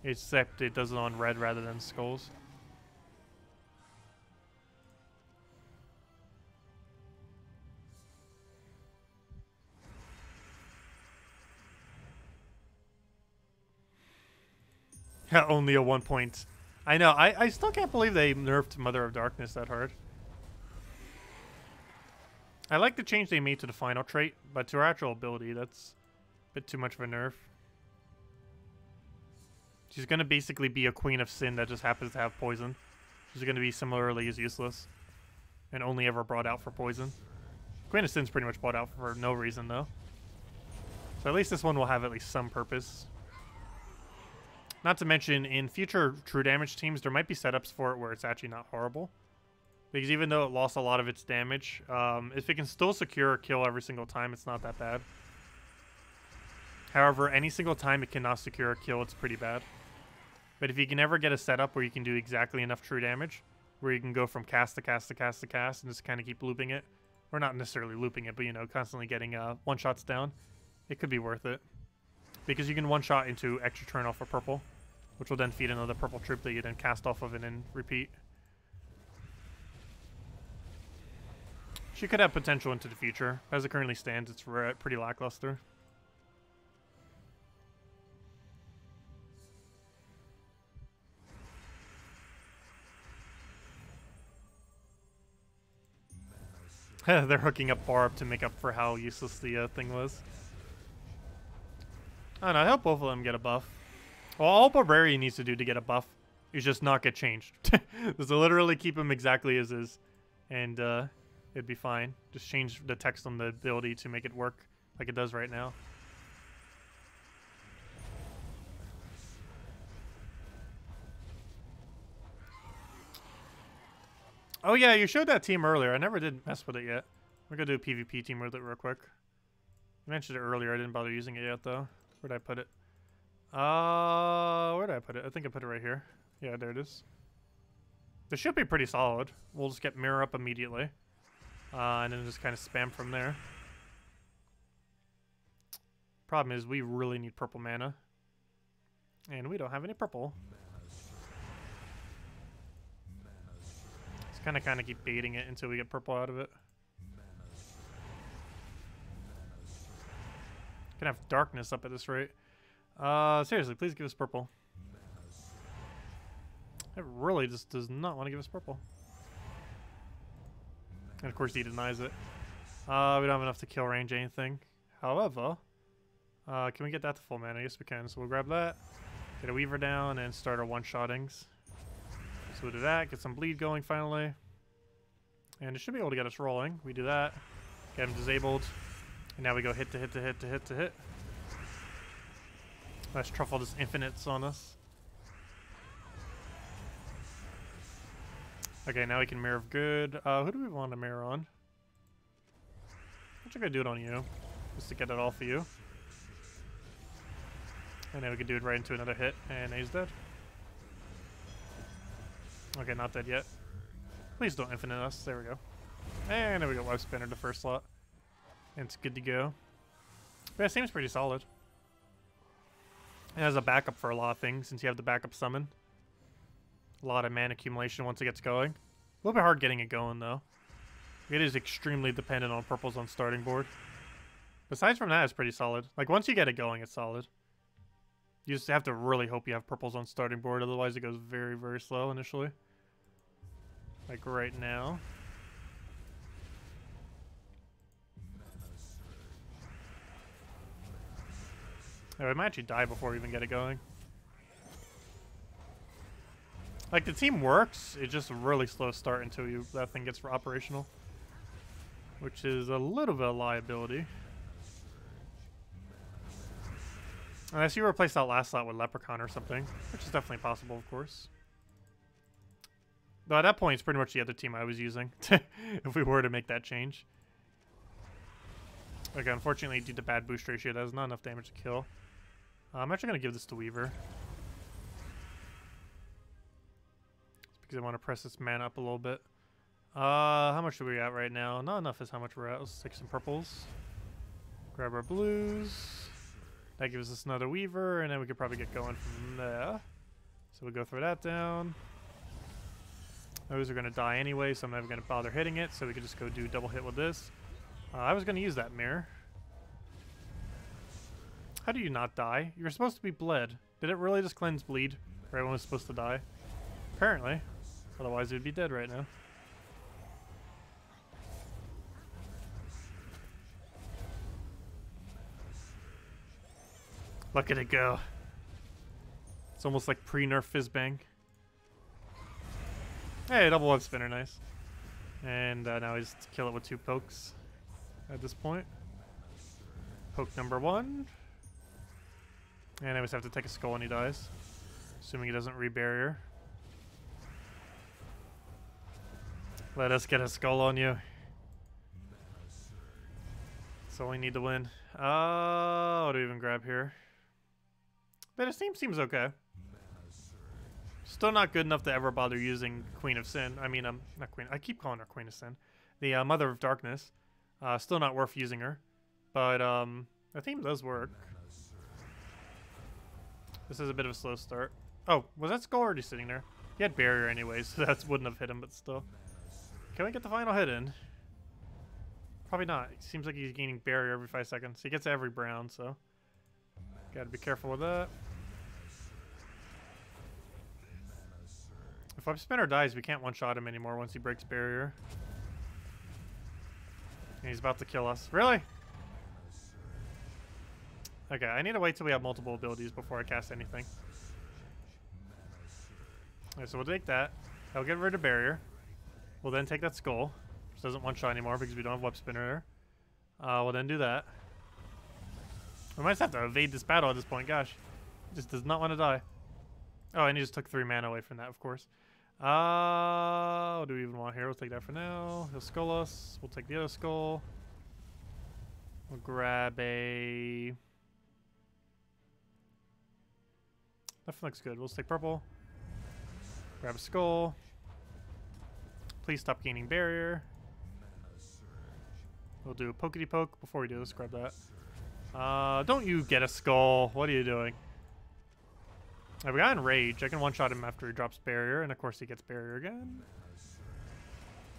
Except it does it on red rather than skulls. Yeah, only a 1 point. I know. I still can't believe they nerfed Mother of Darkness that hard. I like the change they made to the final trait, but to her actual ability, that's a bit too much of a nerf. She's going to basically be a Queen of Sin that just happens to have poison. She's going to be similarly as useless. And only ever brought out for poison. Queen of Sin's pretty much brought out for no reason, though. So at least this one will have at least some purpose. Not to mention, in future true damage teams, there might be setups for it where it's actually not horrible. Because even though it lost a lot of its damage, if it can still secure a kill every single time, it's not that bad. However, any single time it cannot secure a kill, it's pretty bad. But if you can ever get a setup where you can do exactly enough true damage, where you can go from cast to cast to cast to cast, and just kind of keep looping it, or not necessarily looping it, but, you know, constantly getting one-shots down, it could be worth it. Because you can one-shot into extra turn off a purple, which will then feed another purple troop that you then cast off of and then repeat. She could have potential into the future. As it currently stands, it's pretty lackluster. They're hooking up Barb to make up for how useless the thing was. I don't know, I hope both of them get a buff. Well, all Barbarian needs to do to get a buff is just not get changed. Just literally keep him exactly as is. And it'd be fine. Just change the text on the ability to make it work like it does right now. Oh yeah, you showed that team earlier. I never did mess with it yet. We're gonna do a PvP team with it real quick. I mentioned it earlier. I didn't bother using it yet though. Where'd I put it? Where did I put it? I think I put it right here. Yeah, there it is. This should be pretty solid. We'll just get mirror up immediately. And then just kind of spam from there. Problem is, we really need purple mana. And we don't have any purple. Just kind of keep baiting it until we get purple out of it. Gonna have darkness up at this rate. Seriously, please give us purple. It really just does not want to give us purple. And of course he denies it. We don't have enough to kill range anything. However, can we get that to full mana? Yes we can. So we'll grab that, get a Weaver down, and start our one-shottings. So we'll do that, get some bleed going finally. And it should be able to get us rolling. We do that, get him disabled. And now we go hit to hit to hit to hit to hit. Let's truffle this infinites on us. Okay, now we can mirror of good. Who do we want to mirror on? I'm just gonna do it on you, just to get it all for you. And then we can do it right into another hit, and he's dead. Okay, not dead yet. Please don't infinite us. There we go. And there we go. Life spinner the first slot. And it's good to go. But yeah, it seems pretty solid. It has a backup for a lot of things, since you have the backup summon. A lot of mana accumulation once it gets going. A little bit hard getting it going, though. It is extremely dependent on purples on starting board. Besides from that, it's pretty solid. Like, once you get it going, it's solid. You just have to really hope you have purples on starting board, otherwise it goes very, very slow initially. Like right now. Oh, it might actually die before we even get it going. Like, the team works, it's just a really slow start until that thing gets operational. Which is a little bit of liability. Unless you replace that last slot with Leprechaun or something, which is definitely possible, of course. Though at that point, it's pretty much the other team I was using, if we were to make that change. Okay, unfortunately, due to bad boost ratio, that is not enough damage to kill. I'm actually going to give this to Weaver. Just because I want to press this mana up a little bit. How much are we at right now? Not enough is how much we're at. Let's take some purples. Grab our blues. That gives us another Weaver, and then we could probably get going from there. So we'll go throw that down. Those are going to die anyway, so I'm never going to bother hitting it, so we could just go do double hit with this. I was going to use that mirror. How do you not die? You're supposed to be bled. Did it really just cleanse bleed? Or everyone was supposed to die? Apparently. Otherwise, it would be dead right now. Look at it go. It's almost like pre-nerf Fizzbang. Hey, double web spinner, nice. And now we just kill it with 2 pokes at this point. Poke number 1. And I just have to take a skull when he dies. Assuming he doesn't re-barrier. Let us get a skull on you. That's all we need to win. What do we even grab here? But his team seems okay. Still not good enough to ever bother using Queen of Sin. I mean, not Queen. I keep calling her Queen of Sin. The Mother of Darkness. Still not worth using her. But the theme does work. This is a bit of a slow start. Oh, was that skull already sitting there? He had barrier anyway, so that wouldn't have hit him, but still. Can we get the final hit in? Probably not. It seems like he's gaining barrier every 5 seconds. He gets every brown, so gotta be careful with that. If Web Spinner dies, we can't one-shot him anymore once he breaks barrier. And he's about to kill us. Really? Okay, I need to wait till we have multiple abilities before I cast anything. Alright, so we'll take that. That'll get rid of barrier. We'll then take that skull, which doesn't one-shot anymore because we don't have Web Spinner there. We'll then do that. We might just have to evade this battle at this point. Gosh, he just does not want to die. Oh, and he just took 3 mana away from that, of course. What do we even want here? We'll take that for now. He'll skull us. We'll take the other skull. We'll grab a... That looks good. We'll take purple. Grab a skull. Please stop gaining barrier. We'll do a pokety poke. Before we do this, grab that. Don't you get a skull. What are you doing? Right, we got Enrage. I can one-shot him after he drops barrier, and of course he gets barrier again.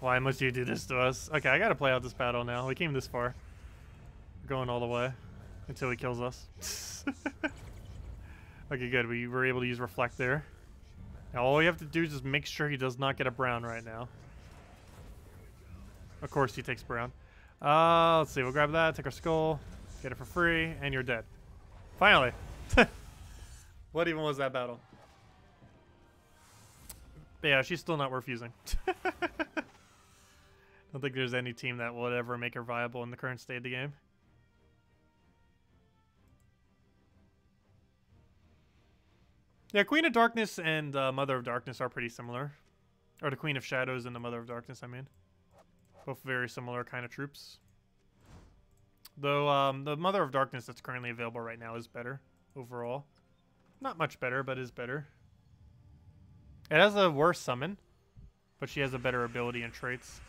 Why must you do this to us? Okay, I gotta play out this battle now. We came this far. We're going all the way until he kills us. Okay, good. We were able to use Reflect there. Now all we have to do is just make sure he does not get a brown right now. Of course he takes brown. Let's see. We'll grab that, take our skull, get it for free, and you're dead. Finally. What even was that battle? But yeah, she's still not worth using. Don't think there's any team that would ever make her viable in the current state of the game. Yeah, Queen of Darkness and Mother of Darkness are pretty similar. Or the Queen of Shadows and the Mother of Darkness, I mean. Both very similar kind of troops. Though the Mother of Darkness that's currently available right now is better overall. Not much better, but is better. It has a worse summon, but she has a better ability and traits.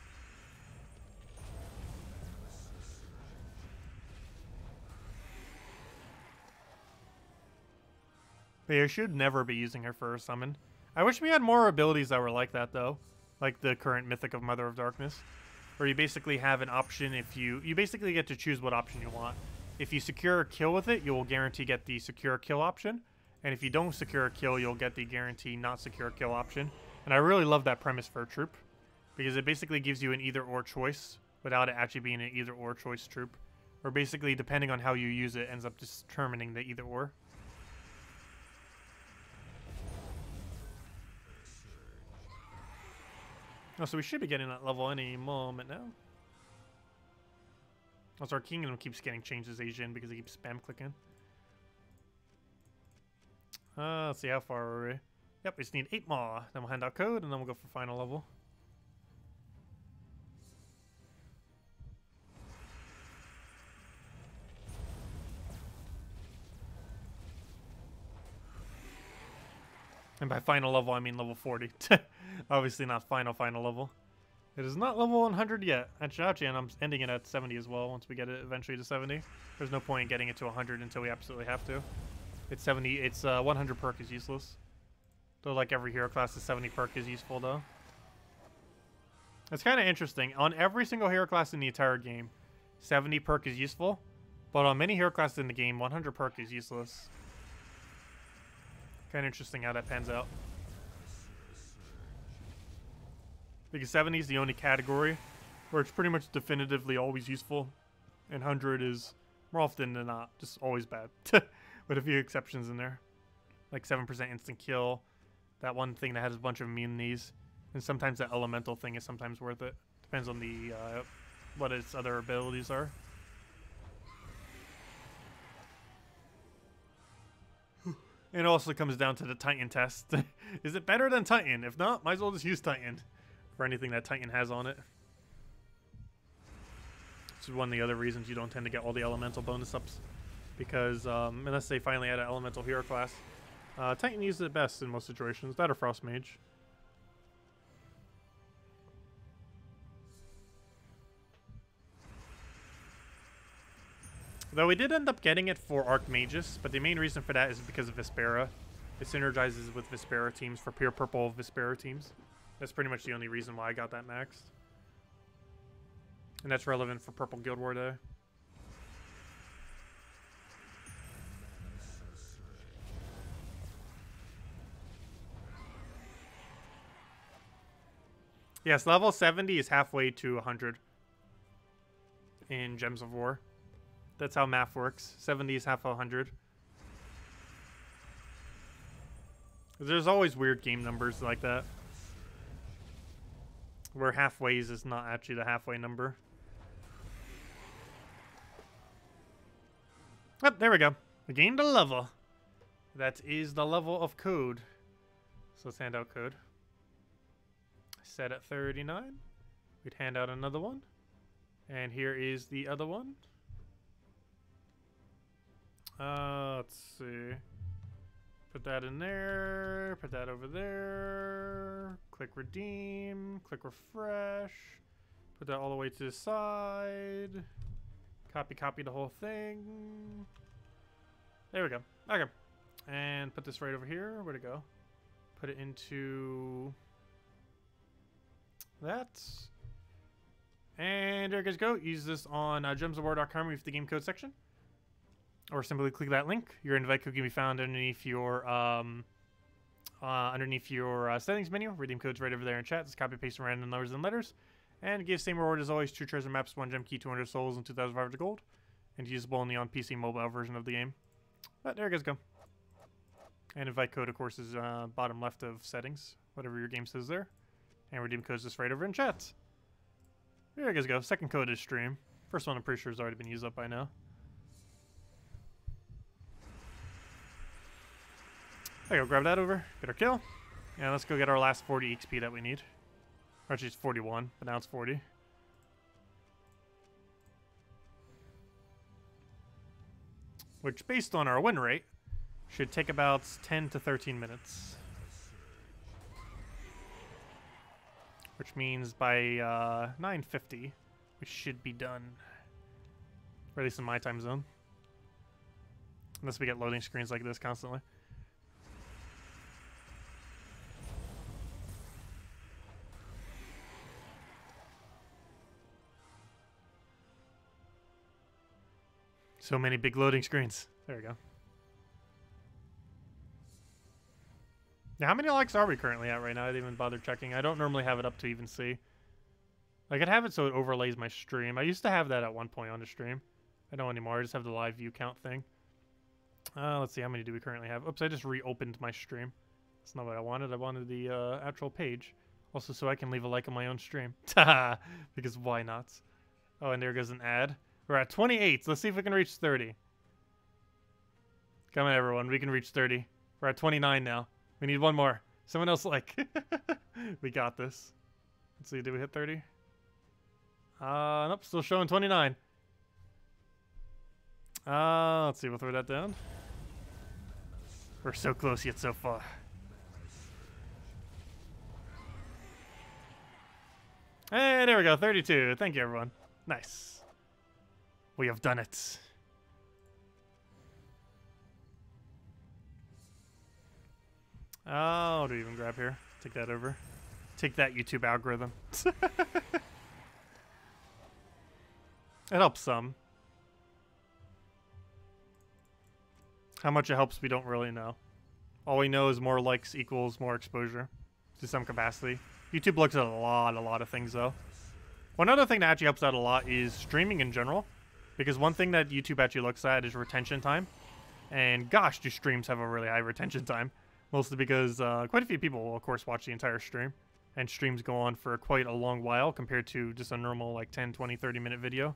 But you should never be using her for a summon. I wish we had more abilities that were like that, though. Like the current Mythic of Mother of Darkness. Where you basically have an option if you basically get to choose what option you want. If you secure a kill with it, you will guarantee get the secure kill option. And if you don't secure a kill, you'll get the guarantee not secure kill option. And I really love that premise for a troop. Because it basically gives you an either or choice without it actually being an either or choice troop. Or basically, depending on how you use it, ends up determining the either or. Oh, so we should be getting that level any moment now. Also, our kingdom keeps getting changed as Asian because he keeps spam clicking. Let's see, how far are we? Yep, we just need 8 more. Then we'll hand out code, and then we'll go for final level. And by final level, I mean level 40. Obviously not final level. It is not level 100 yet. Actually, and I'm ending it at 70 as well once we get it eventually to 70. There's no point in getting it to 100 until we absolutely have to. It's 70. It's 100 perk is useless. Though like every hero class, the 70 perk is useful though. It's kind of interesting. On every single hero class in the entire game, 70 perk is useful. But on many hero classes in the game, 100 perk is useless. Kind of interesting how that pans out. Because 70 is the only category where it's pretty much definitively always useful. And 100 is more often than not just always bad. With a few exceptions in there. Like 7% instant kill. That one thing that has a bunch of immunities. And sometimes that elemental thing is sometimes worth it. Depends on the what its other abilities are. It also comes down to the Titan test. Is it better than Titan? If not, might as well just use Titan for anything that Titan has on it. This is one of the other reasons you don't tend to get all the elemental bonus ups. Because unless they finally add an elemental hero class, Titan uses it best in most situations. That or Frost Mage. Though we did end up getting it for Archmagus, but the main reason for that is because of Vespera. It synergizes with Vespera teams for pure purple Vespera teams. That's pretty much the only reason why I got that maxed. And that's relevant for Purple Guild War Day. Yes, level 70 is halfway to 100 in Gems of War. That's how math works. 70 is half of 100. There's always weird game numbers like that. Where halfways is not actually the halfway number. Oh, there we go. We gained a level. That is the level of code. So let's hand out code. Set at 39. We'd hand out another one. And here is the other one. Let's see. Put that in there. Put that over there. Click redeem. Click refresh. Put that all the way to the side. Copy the whole thing. There we go. Okay. And put this right over here. Where'd it go? Put it into that. And there you guys go. Use this on gemsofwar.com with the game code section. Or simply click that link. Your invite code can be found underneath your settings menu. Redeem code's right over there in chat. Just copy paste some random numbers and letters. And give same reward as always: 2 treasure maps, 1 gem key, 200 souls, and 2,500 gold. And usable only on PC mobile version of the game. But there you guys go. And invite code, of course, is bottom left of settings. Whatever your game says there. And redeem code's just right over in chat. There you guys go. Second code is stream. First one I'm pretty sure has already been used up by now. There you go, grab that over, get our kill. And let's go get our last 40 XP that we need. Or actually it's 41, but now it's 40. Which, based on our win rate, should take about 10 to 13 minutes. Which means by 9:50, we should be done. Or at least in my time zone. Unless we get loading screens like this constantly. So many big loading screens. There we go. Now, how many likes are we currently at right now? I didn't even bother checking. I don't normally have it up to even see. Like, I'd have it so it overlays my stream. I used to have that at one point on the stream. I don't anymore. I just have the live view count thing. Let's see, how many do we currently have? Oops, I just reopened my stream. That's not what I wanted. I wanted the actual page. Also, so I can leave a like on my own stream. Because why not? Oh, and there goes an ad. We're at 28. Let's see if we can reach 30. Come on, everyone. We can reach 30. We're at 29 now. We need one more. Someone else like. We got this. Let's see. Did we hit 30? Nope. Still showing 29. Let's see. We'll throw that down. We're so close yet so far. Hey, there we go. 32. Thank you, everyone. Nice. We have done it. Oh, what do we even grab here? Take that over. Take that, YouTube algorithm. It helps some. How much it helps, we don't really know. All we know is more likes equals more exposure to some capacity. YouTube looks at a lot of things, though. One other thing that actually helps out a lot is streaming in general. Because one thing that YouTube actually looks at is retention time. And gosh, do streams have a really high retention time. Mostly because quite a few people will, of course, watch the entire stream. And streams go on for quite a long while compared to just a normal, like, 10, 20, 30-minute video.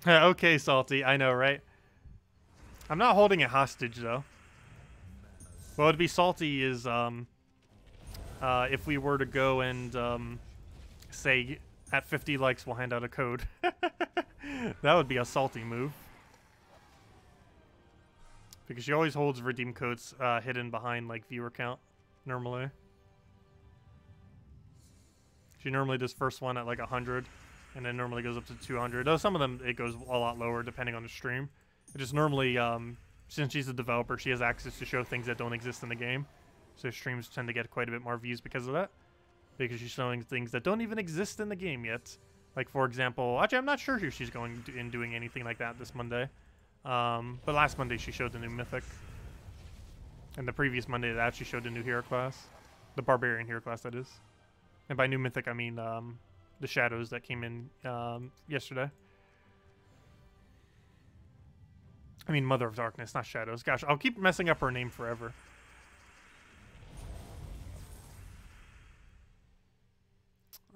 Okay, Salty. I know, right? I'm not holding it hostage, though. What would be salty is, if we were to go and, say, at 50 likes, we'll hand out a code. That would be a salty move. Because she always holds redeem codes hidden behind, like, viewer count, normally. She normally does first one at, like, 100, and then normally goes up to 200. Though some of them, it goes a lot lower, depending on the stream. It just normally, since she's a developer, she has access to show things that don't exist in the game. So streams tend to get quite a bit more views because of that. Because she's showing things that don't even exist in the game yet. Like, for example, actually, I'm not sure if she's going in doing anything like that this Monday. But last Monday, she showed the new Mythic. And the previous Monday, that she showed the new hero class. The Barbarian hero class, that is. And by new Mythic, I mean the shadows that came in yesterday. I mean Mother of Darkness, not Shadows. Gosh, I'll keep messing up her name forever.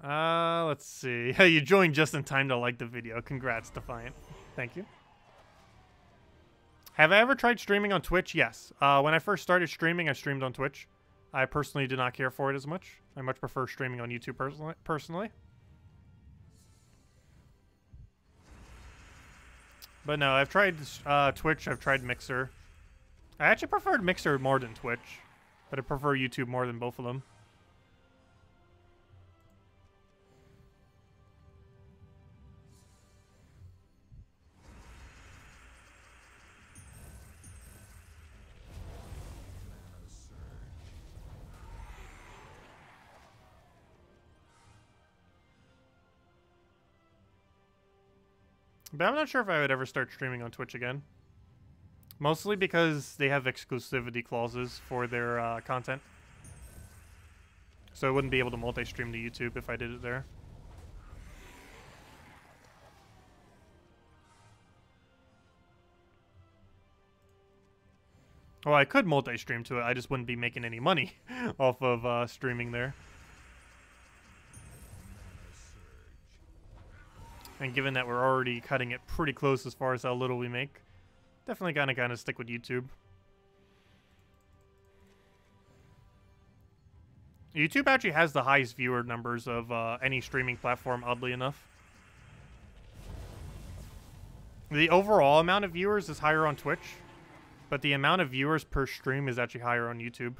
Let's see. You joined just in time to like the video. Congrats, Defiant. Thank you. Have I ever tried streaming on Twitch? Yes. When I first started streaming, I streamed on Twitch. I personally did not care for it as much. I much prefer streaming on YouTube personally. But no, I've tried Twitch, I've tried Mixer. I actually preferred Mixer more than Twitch, but I prefer YouTube more than both of them. But I'm not sure if I would ever start streaming on Twitch again. Mostly because they have exclusivity clauses for their content. So I wouldn't be able to multi-stream to YouTube if I did it there. Well, I could multi-stream to it, I just wouldn't be making any money off of streaming there. And given that we're already cutting it pretty close as far as how little we make, definitely gonna kind of stick with YouTube. YouTube actually has the highest viewer numbers of any streaming platform, oddly enough. The overall amount of viewers is higher on Twitch, but the amount of viewers per stream is actually higher on YouTube.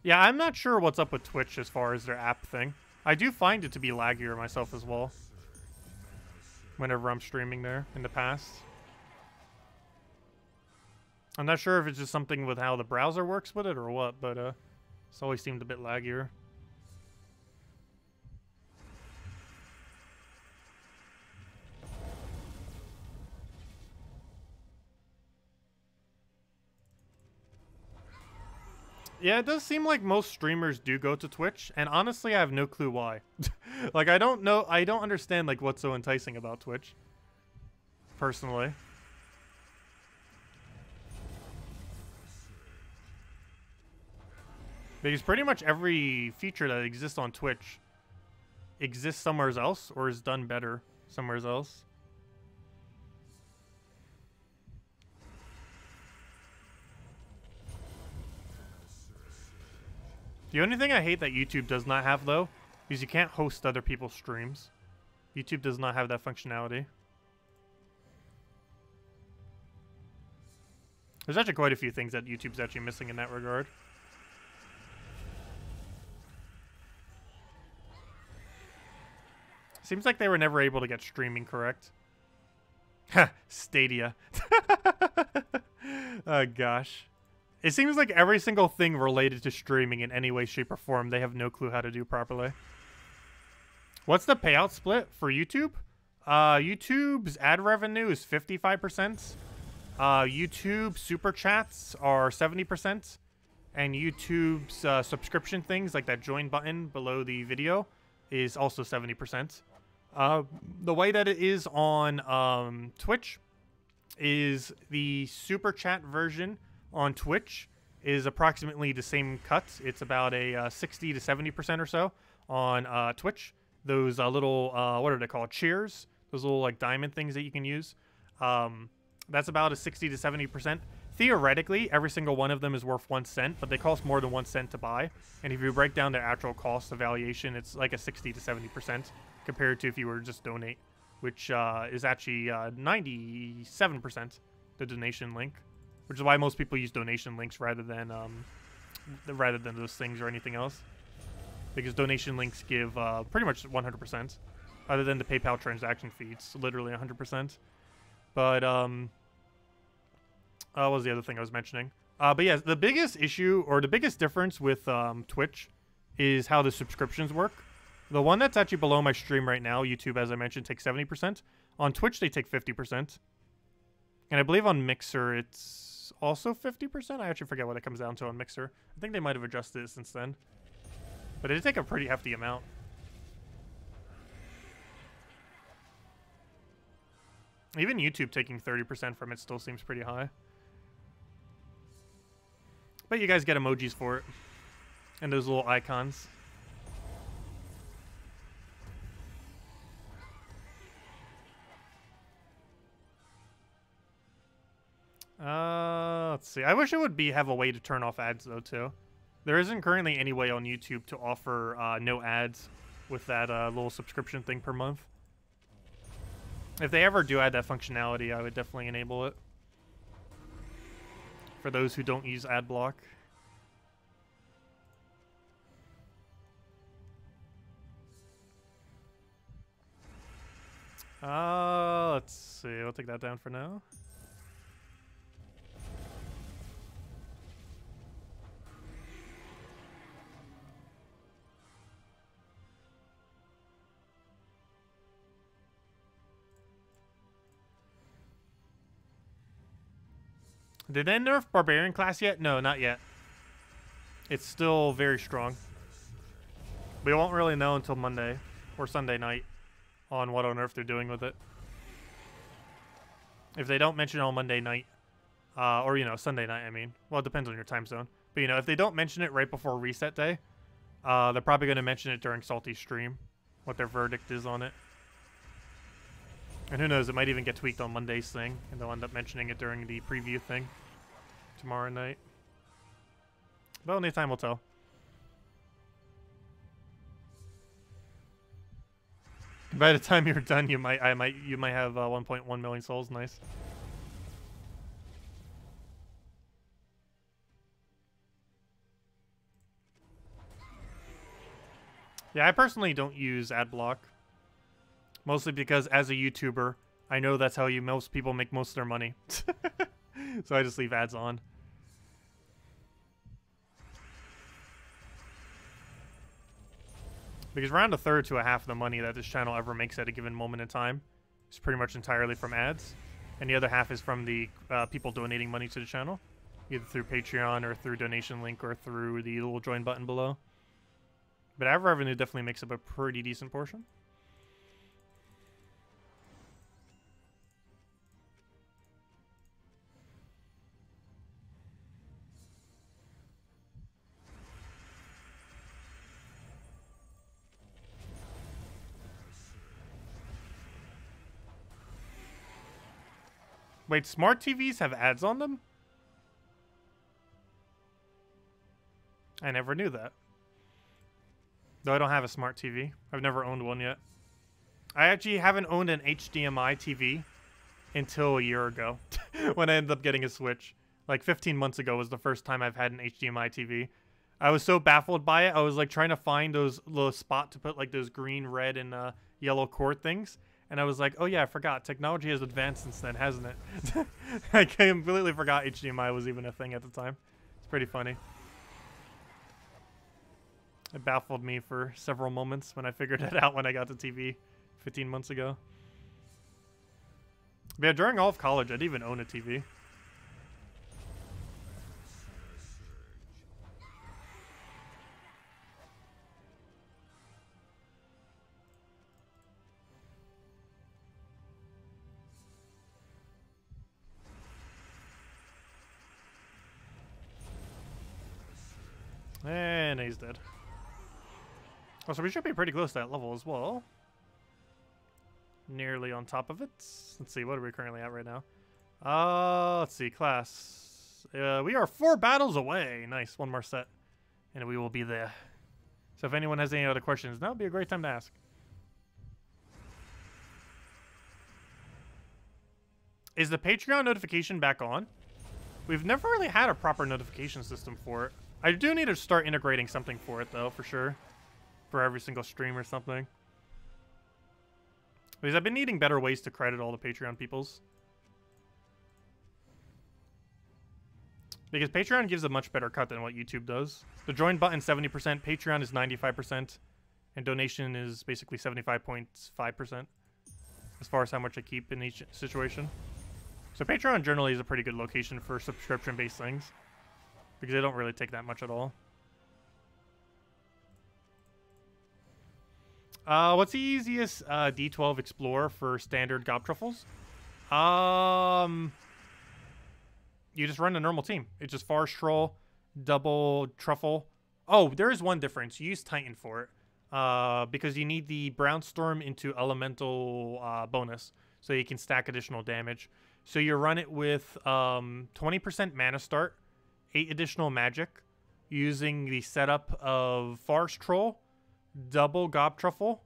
Yeah, I'm not sure what's up with Twitch as far as their app thing. I do find it to be laggier myself as well whenever I'm streaming there in the past. I'm not sure if it's just something with how the browser works with it or what, but it's always seemed a bit laggier. Yeah, it does seem like most streamers do go to Twitch, and honestly, I have no clue why. Like, I don't understand, like, what's so enticing about Twitch, personally. Because pretty much every feature that exists on Twitch exists somewhere else, or is done better somewhere else. The only thing I hate that YouTube does not have, though, is you can't host other people's streams. YouTube does not have that functionality. There's actually quite a few things that YouTube's actually missing in that regard. Seems like they were never able to get streaming correct. Ha! Stadia. Oh, gosh. It seems like every single thing related to streaming in any way, shape, or form, they have no clue how to do properly. What's the payout split for YouTube? YouTube's ad revenue is 55%. YouTube super chats are 70%. And YouTube's subscription things, like that join button below the video, is also 70%. The way that it is on Twitch is the super chat version on Twitch is approximately the same cut. It's about a 60 to 70% or so on Twitch. Those little, what are they called? Cheers. Those little like diamond things that you can use. That's about a 60 to 70%. Theoretically, every single one of them is worth 1 cent, but they cost more than 1 cent to buy. And if you break down their actual cost of valuation, it's like a 60 to 70% compared to if you were to just donate, which is actually 97% the donation link, which is why most people use donation links rather than those things or anything else, because donation links give pretty much 100%, other than the PayPal transaction fee. It's literally 100%. But what was the other thing I was mentioning? But yeah, the biggest issue or the biggest difference with Twitch is how the subscriptions work. The one that's actually below my stream right now, YouTube, as I mentioned, takes 70%. On Twitch, they take 50%. And I believe on Mixer, it's also 50%. I actually forget what it comes down to on Mixer. I think they might have adjusted it since then. But it did take a pretty hefty amount. Even YouTube taking 30% from it still seems pretty high. But you guys get emojis for it. And those little icons. Let's see. I wish it would have a way to turn off ads, though, too. There isn't currently any way on YouTube to offer no ads with that little subscription thing per month. If they ever do add that functionality, I would definitely enable it. For those who don't use ad block. Let's see. I'll take that down for now. Did they nerf Barbarian class yet? No, not yet. It's still very strong. We won't really know until Monday or Sunday night on what on earth they're doing with it. If they don't mention it on Monday night, or, you know, Sunday night, I mean. Well, it depends on your time zone. But, you know, if they don't mention it right before reset day, they're probably going to mention it during Salty's stream, what their verdict is on it. And who knows, it might even get tweaked on Monday's thing, and they'll end up mentioning it during the preview thing tomorrow night. But only time will tell. By the time you're done, you might have 1.1 million souls. Nice. Yeah, I personally don't use ad block. Mostly because as a YouTuber, I know that's how most people make most of their money. So I just leave ads on. Because around a third to a half of the money that this channel ever makes at a given moment in time is pretty much entirely from ads. And the other half is from the people donating money to the channel. either through Patreon or through donation link or through the little join button below. But ad revenue definitely makes up a pretty decent portion. Wait, smart TVs have ads on them? I never knew that. Though I don't have a smart TV. I've never owned one yet. I actually haven't owned an HDMI TV until a year ago when I ended up getting a Switch. Like 15 months ago was the first time I've had an HDMI TV. I was so baffled by it. I was like trying to find those little spot to put like those green, red, and yellow cord things. And I was like, oh yeah, I forgot. Technology has advanced since then, hasn't it? I completely forgot HDMI was even a thing at the time. It's pretty funny. It baffled me for several moments when I figured it out when I got the TV 15 months ago. But yeah, during all of college, I didn't even own a TV. And he's dead. Oh, so we should be pretty close to that level as well. Nearly on top of it. Let's see, what are we currently at right now? Let's see, class. We are 4 battles away. Nice, 1 more set. And we will be there. So if anyone has any other questions, that would be a great time to ask. Is the Patreon notification back on? We've never really had a proper notification system for it. I do need to start integrating something for it, though, for sure. For every single stream or something. Because I've been needing better ways to credit all the Patreon peoples. Because Patreon gives a much better cut than what YouTube does. The join button 70%, Patreon is 95%, and donation is basically 75.5% as far as how much I keep in each situation. So Patreon generally is a pretty good location for subscription-based things. Because they don't really take that much at all. What's the easiest D12 Explorer for standard gob truffles? You just run a normal team. It's just Forest Troll, double truffle. Oh, there is one difference. You use Titan for it. Because you need the Brownstorm into elemental bonus. So you can stack additional damage. So you run it with 20% mana start, 8 additional magic, using the setup of Forest Troll, double Gob Truffle,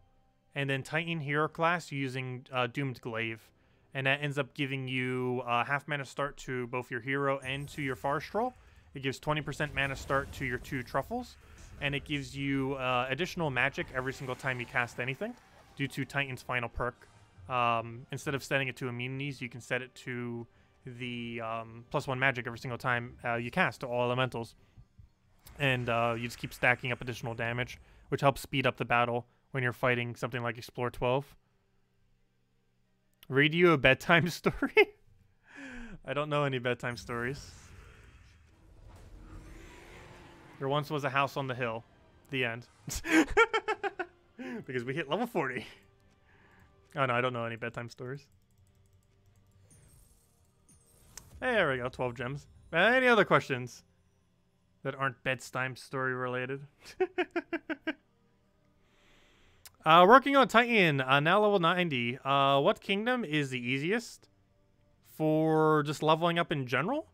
and then Titan Hero class using Doomed Glaive. And that ends up giving you half mana start to both your hero and to your Forest Troll. It gives 20% mana start to your 2 Truffles. And it gives you additional magic every single time you cast anything due to Titan's final perk. Instead of setting it to immunities, you can set it to the +1 magic every single time you cast to all elementals. And you just keep stacking up additional damage, which helps speed up the battle when you're fighting something like Explore 12. Read you a bedtime story? I don't know any bedtime stories. There once was a house on the hill. The end. Because we hit level 40. Oh no, I don't know any bedtime stories. Hey, there we go, 12 gems. Any other questions that aren't bedtime story related? Working on Titan, now level 90. What kingdom is the easiest for just leveling up in general?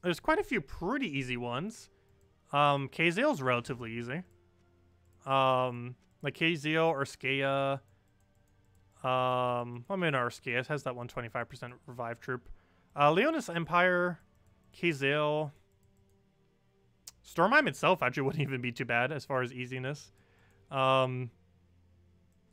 There's quite a few pretty easy ones. Kazale's relatively easy. Like Kazale or Skea. I mean, Skea has that 125% revive troop. Leonis Empire, Kazale. Stormheim itself actually wouldn't even be too bad as far as easiness. As long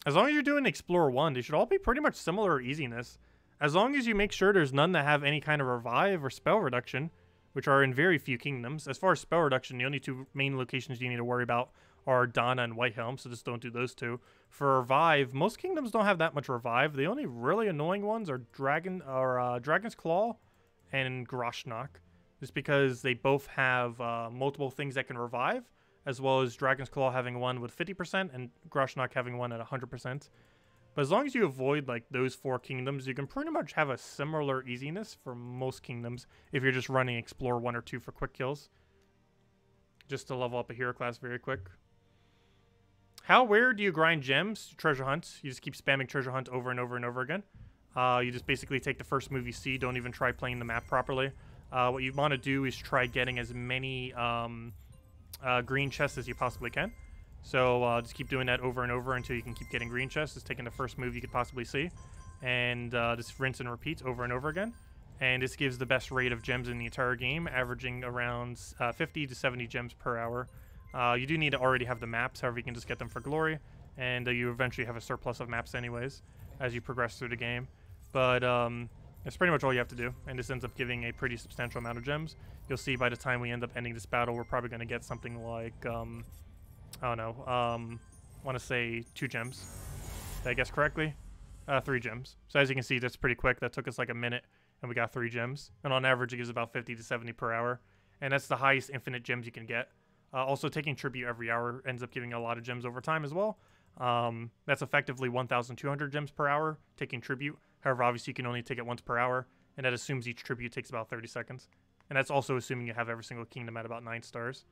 as you're doing Explorer 1, they should all be pretty much similar easiness. As long as you make sure there's none that have any kind of revive or spell reduction, which are in very few kingdoms. As far as spell reduction, the only 2 main locations you need to worry about are Donna and Whitehelm, so just don't do those two. For revive, most kingdoms don't have that much revive. The only really annoying ones are Dragon's Claw and Groshnak, just because they both have multiple things that can revive, as well as Dragon's Claw having one with 50% and Groshnak having one at 100%. But as long as you avoid like those 4 kingdoms, you can pretty much have a similar easiness for most kingdoms if you're just running Explore 1 or 2 for quick kills. Just to level up a hero class very quick. How where do you grind gems? Treasure hunts. You just keep spamming treasure hunt over and over and over again. You just basically take the first move you see. Don't even try playing the map properly. What you want to do is try getting as many green chests as you possibly can. So just keep doing that over and over until you can keep getting green chests. Just taking the first move you could possibly see. And just rinse and repeat over and over again. And this gives the best rate of gems in the entire game, averaging around 50 to 70 gems per hour. You do need to already have the maps, however you can just get them for glory. And you eventually have a surplus of maps anyways as you progress through the game. But that's pretty much all you have to do. And this ends up giving a pretty substantial amount of gems. You'll see by the time we end up ending this battle, we're probably going to get something like... I don't know, want to say 2 gems. Did I guess correctly? 3 gems. So as you can see, that's pretty quick. That took us like a minute, and we got 3 gems. And on average, it gives about 50 to 70 per hour. And that's the highest infinite gems you can get. Also, taking tribute every hour ends up giving a lot of gems over time as well. That's effectively 1,200 gems per hour, taking tribute. However, obviously, you can only take it once per hour, and that assumes each tribute takes about 30 seconds. And that's also assuming you have every single kingdom at about 9 stars.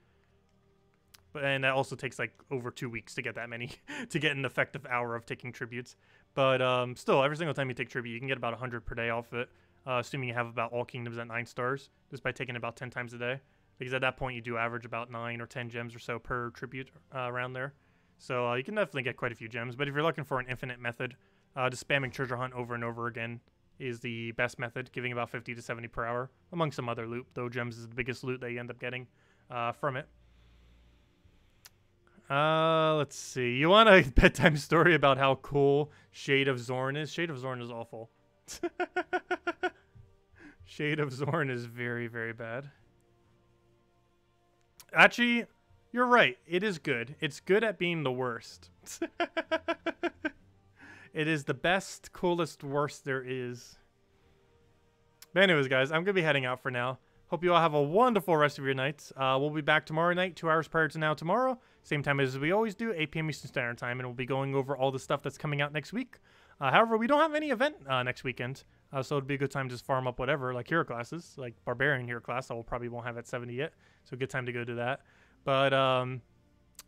And that also takes like over 2 weeks to get that many, to get an effective hour of taking tributes. But still, every single time you take tribute, you can get about 100 per day off it, assuming you have about all kingdoms at 9 stars, just by taking about 10 times a day. Because at that point, you do average about 9 or 10 gems or so per tribute around there. So you can definitely get quite a few gems. But if you're looking for an infinite method, just spamming treasure hunt over and over again is the best method, giving about 50 to 70 per hour, among some other loot, though gems is the biggest loot that you end up getting from it. Let's see. You want a bedtime story about how cool Shade of Zorn is? Shade of Zorn is awful. Shade of Zorn is very, very bad. Actually, you're right. It is good. It's good at being the worst. It is the best, coolest, worst there is. But anyways, guys, I'm going to be heading out for now. Hope you all have a wonderful rest of your night. We'll be back tomorrow night, 2 hours prior to now tomorrow. Same time as we always do, 8 p.m. Eastern Standard Time, and we'll be going over all the stuff that's coming out next week. However, we don't have any event next weekend, so it'd be a good time to just farm up whatever, like hero classes, like Barbarian hero class. I probably won't have at 70 yet, so a good time to go do that. But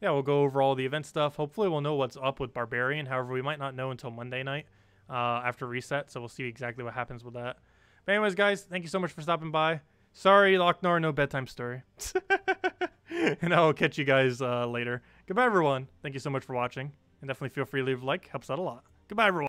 yeah, we'll go over all the event stuff. Hopefully we'll know what's up with Barbarian. However, we might not know until Monday night after reset, so we'll see exactly what happens with that. But anyways, guys, thank you so much for stopping by. Sorry, Lochnar, no bedtime story. And I will catch you guys later. Goodbye, everyone. Thank you so much for watching. And definitely feel free to leave a like. Helps out a lot. Goodbye, everyone.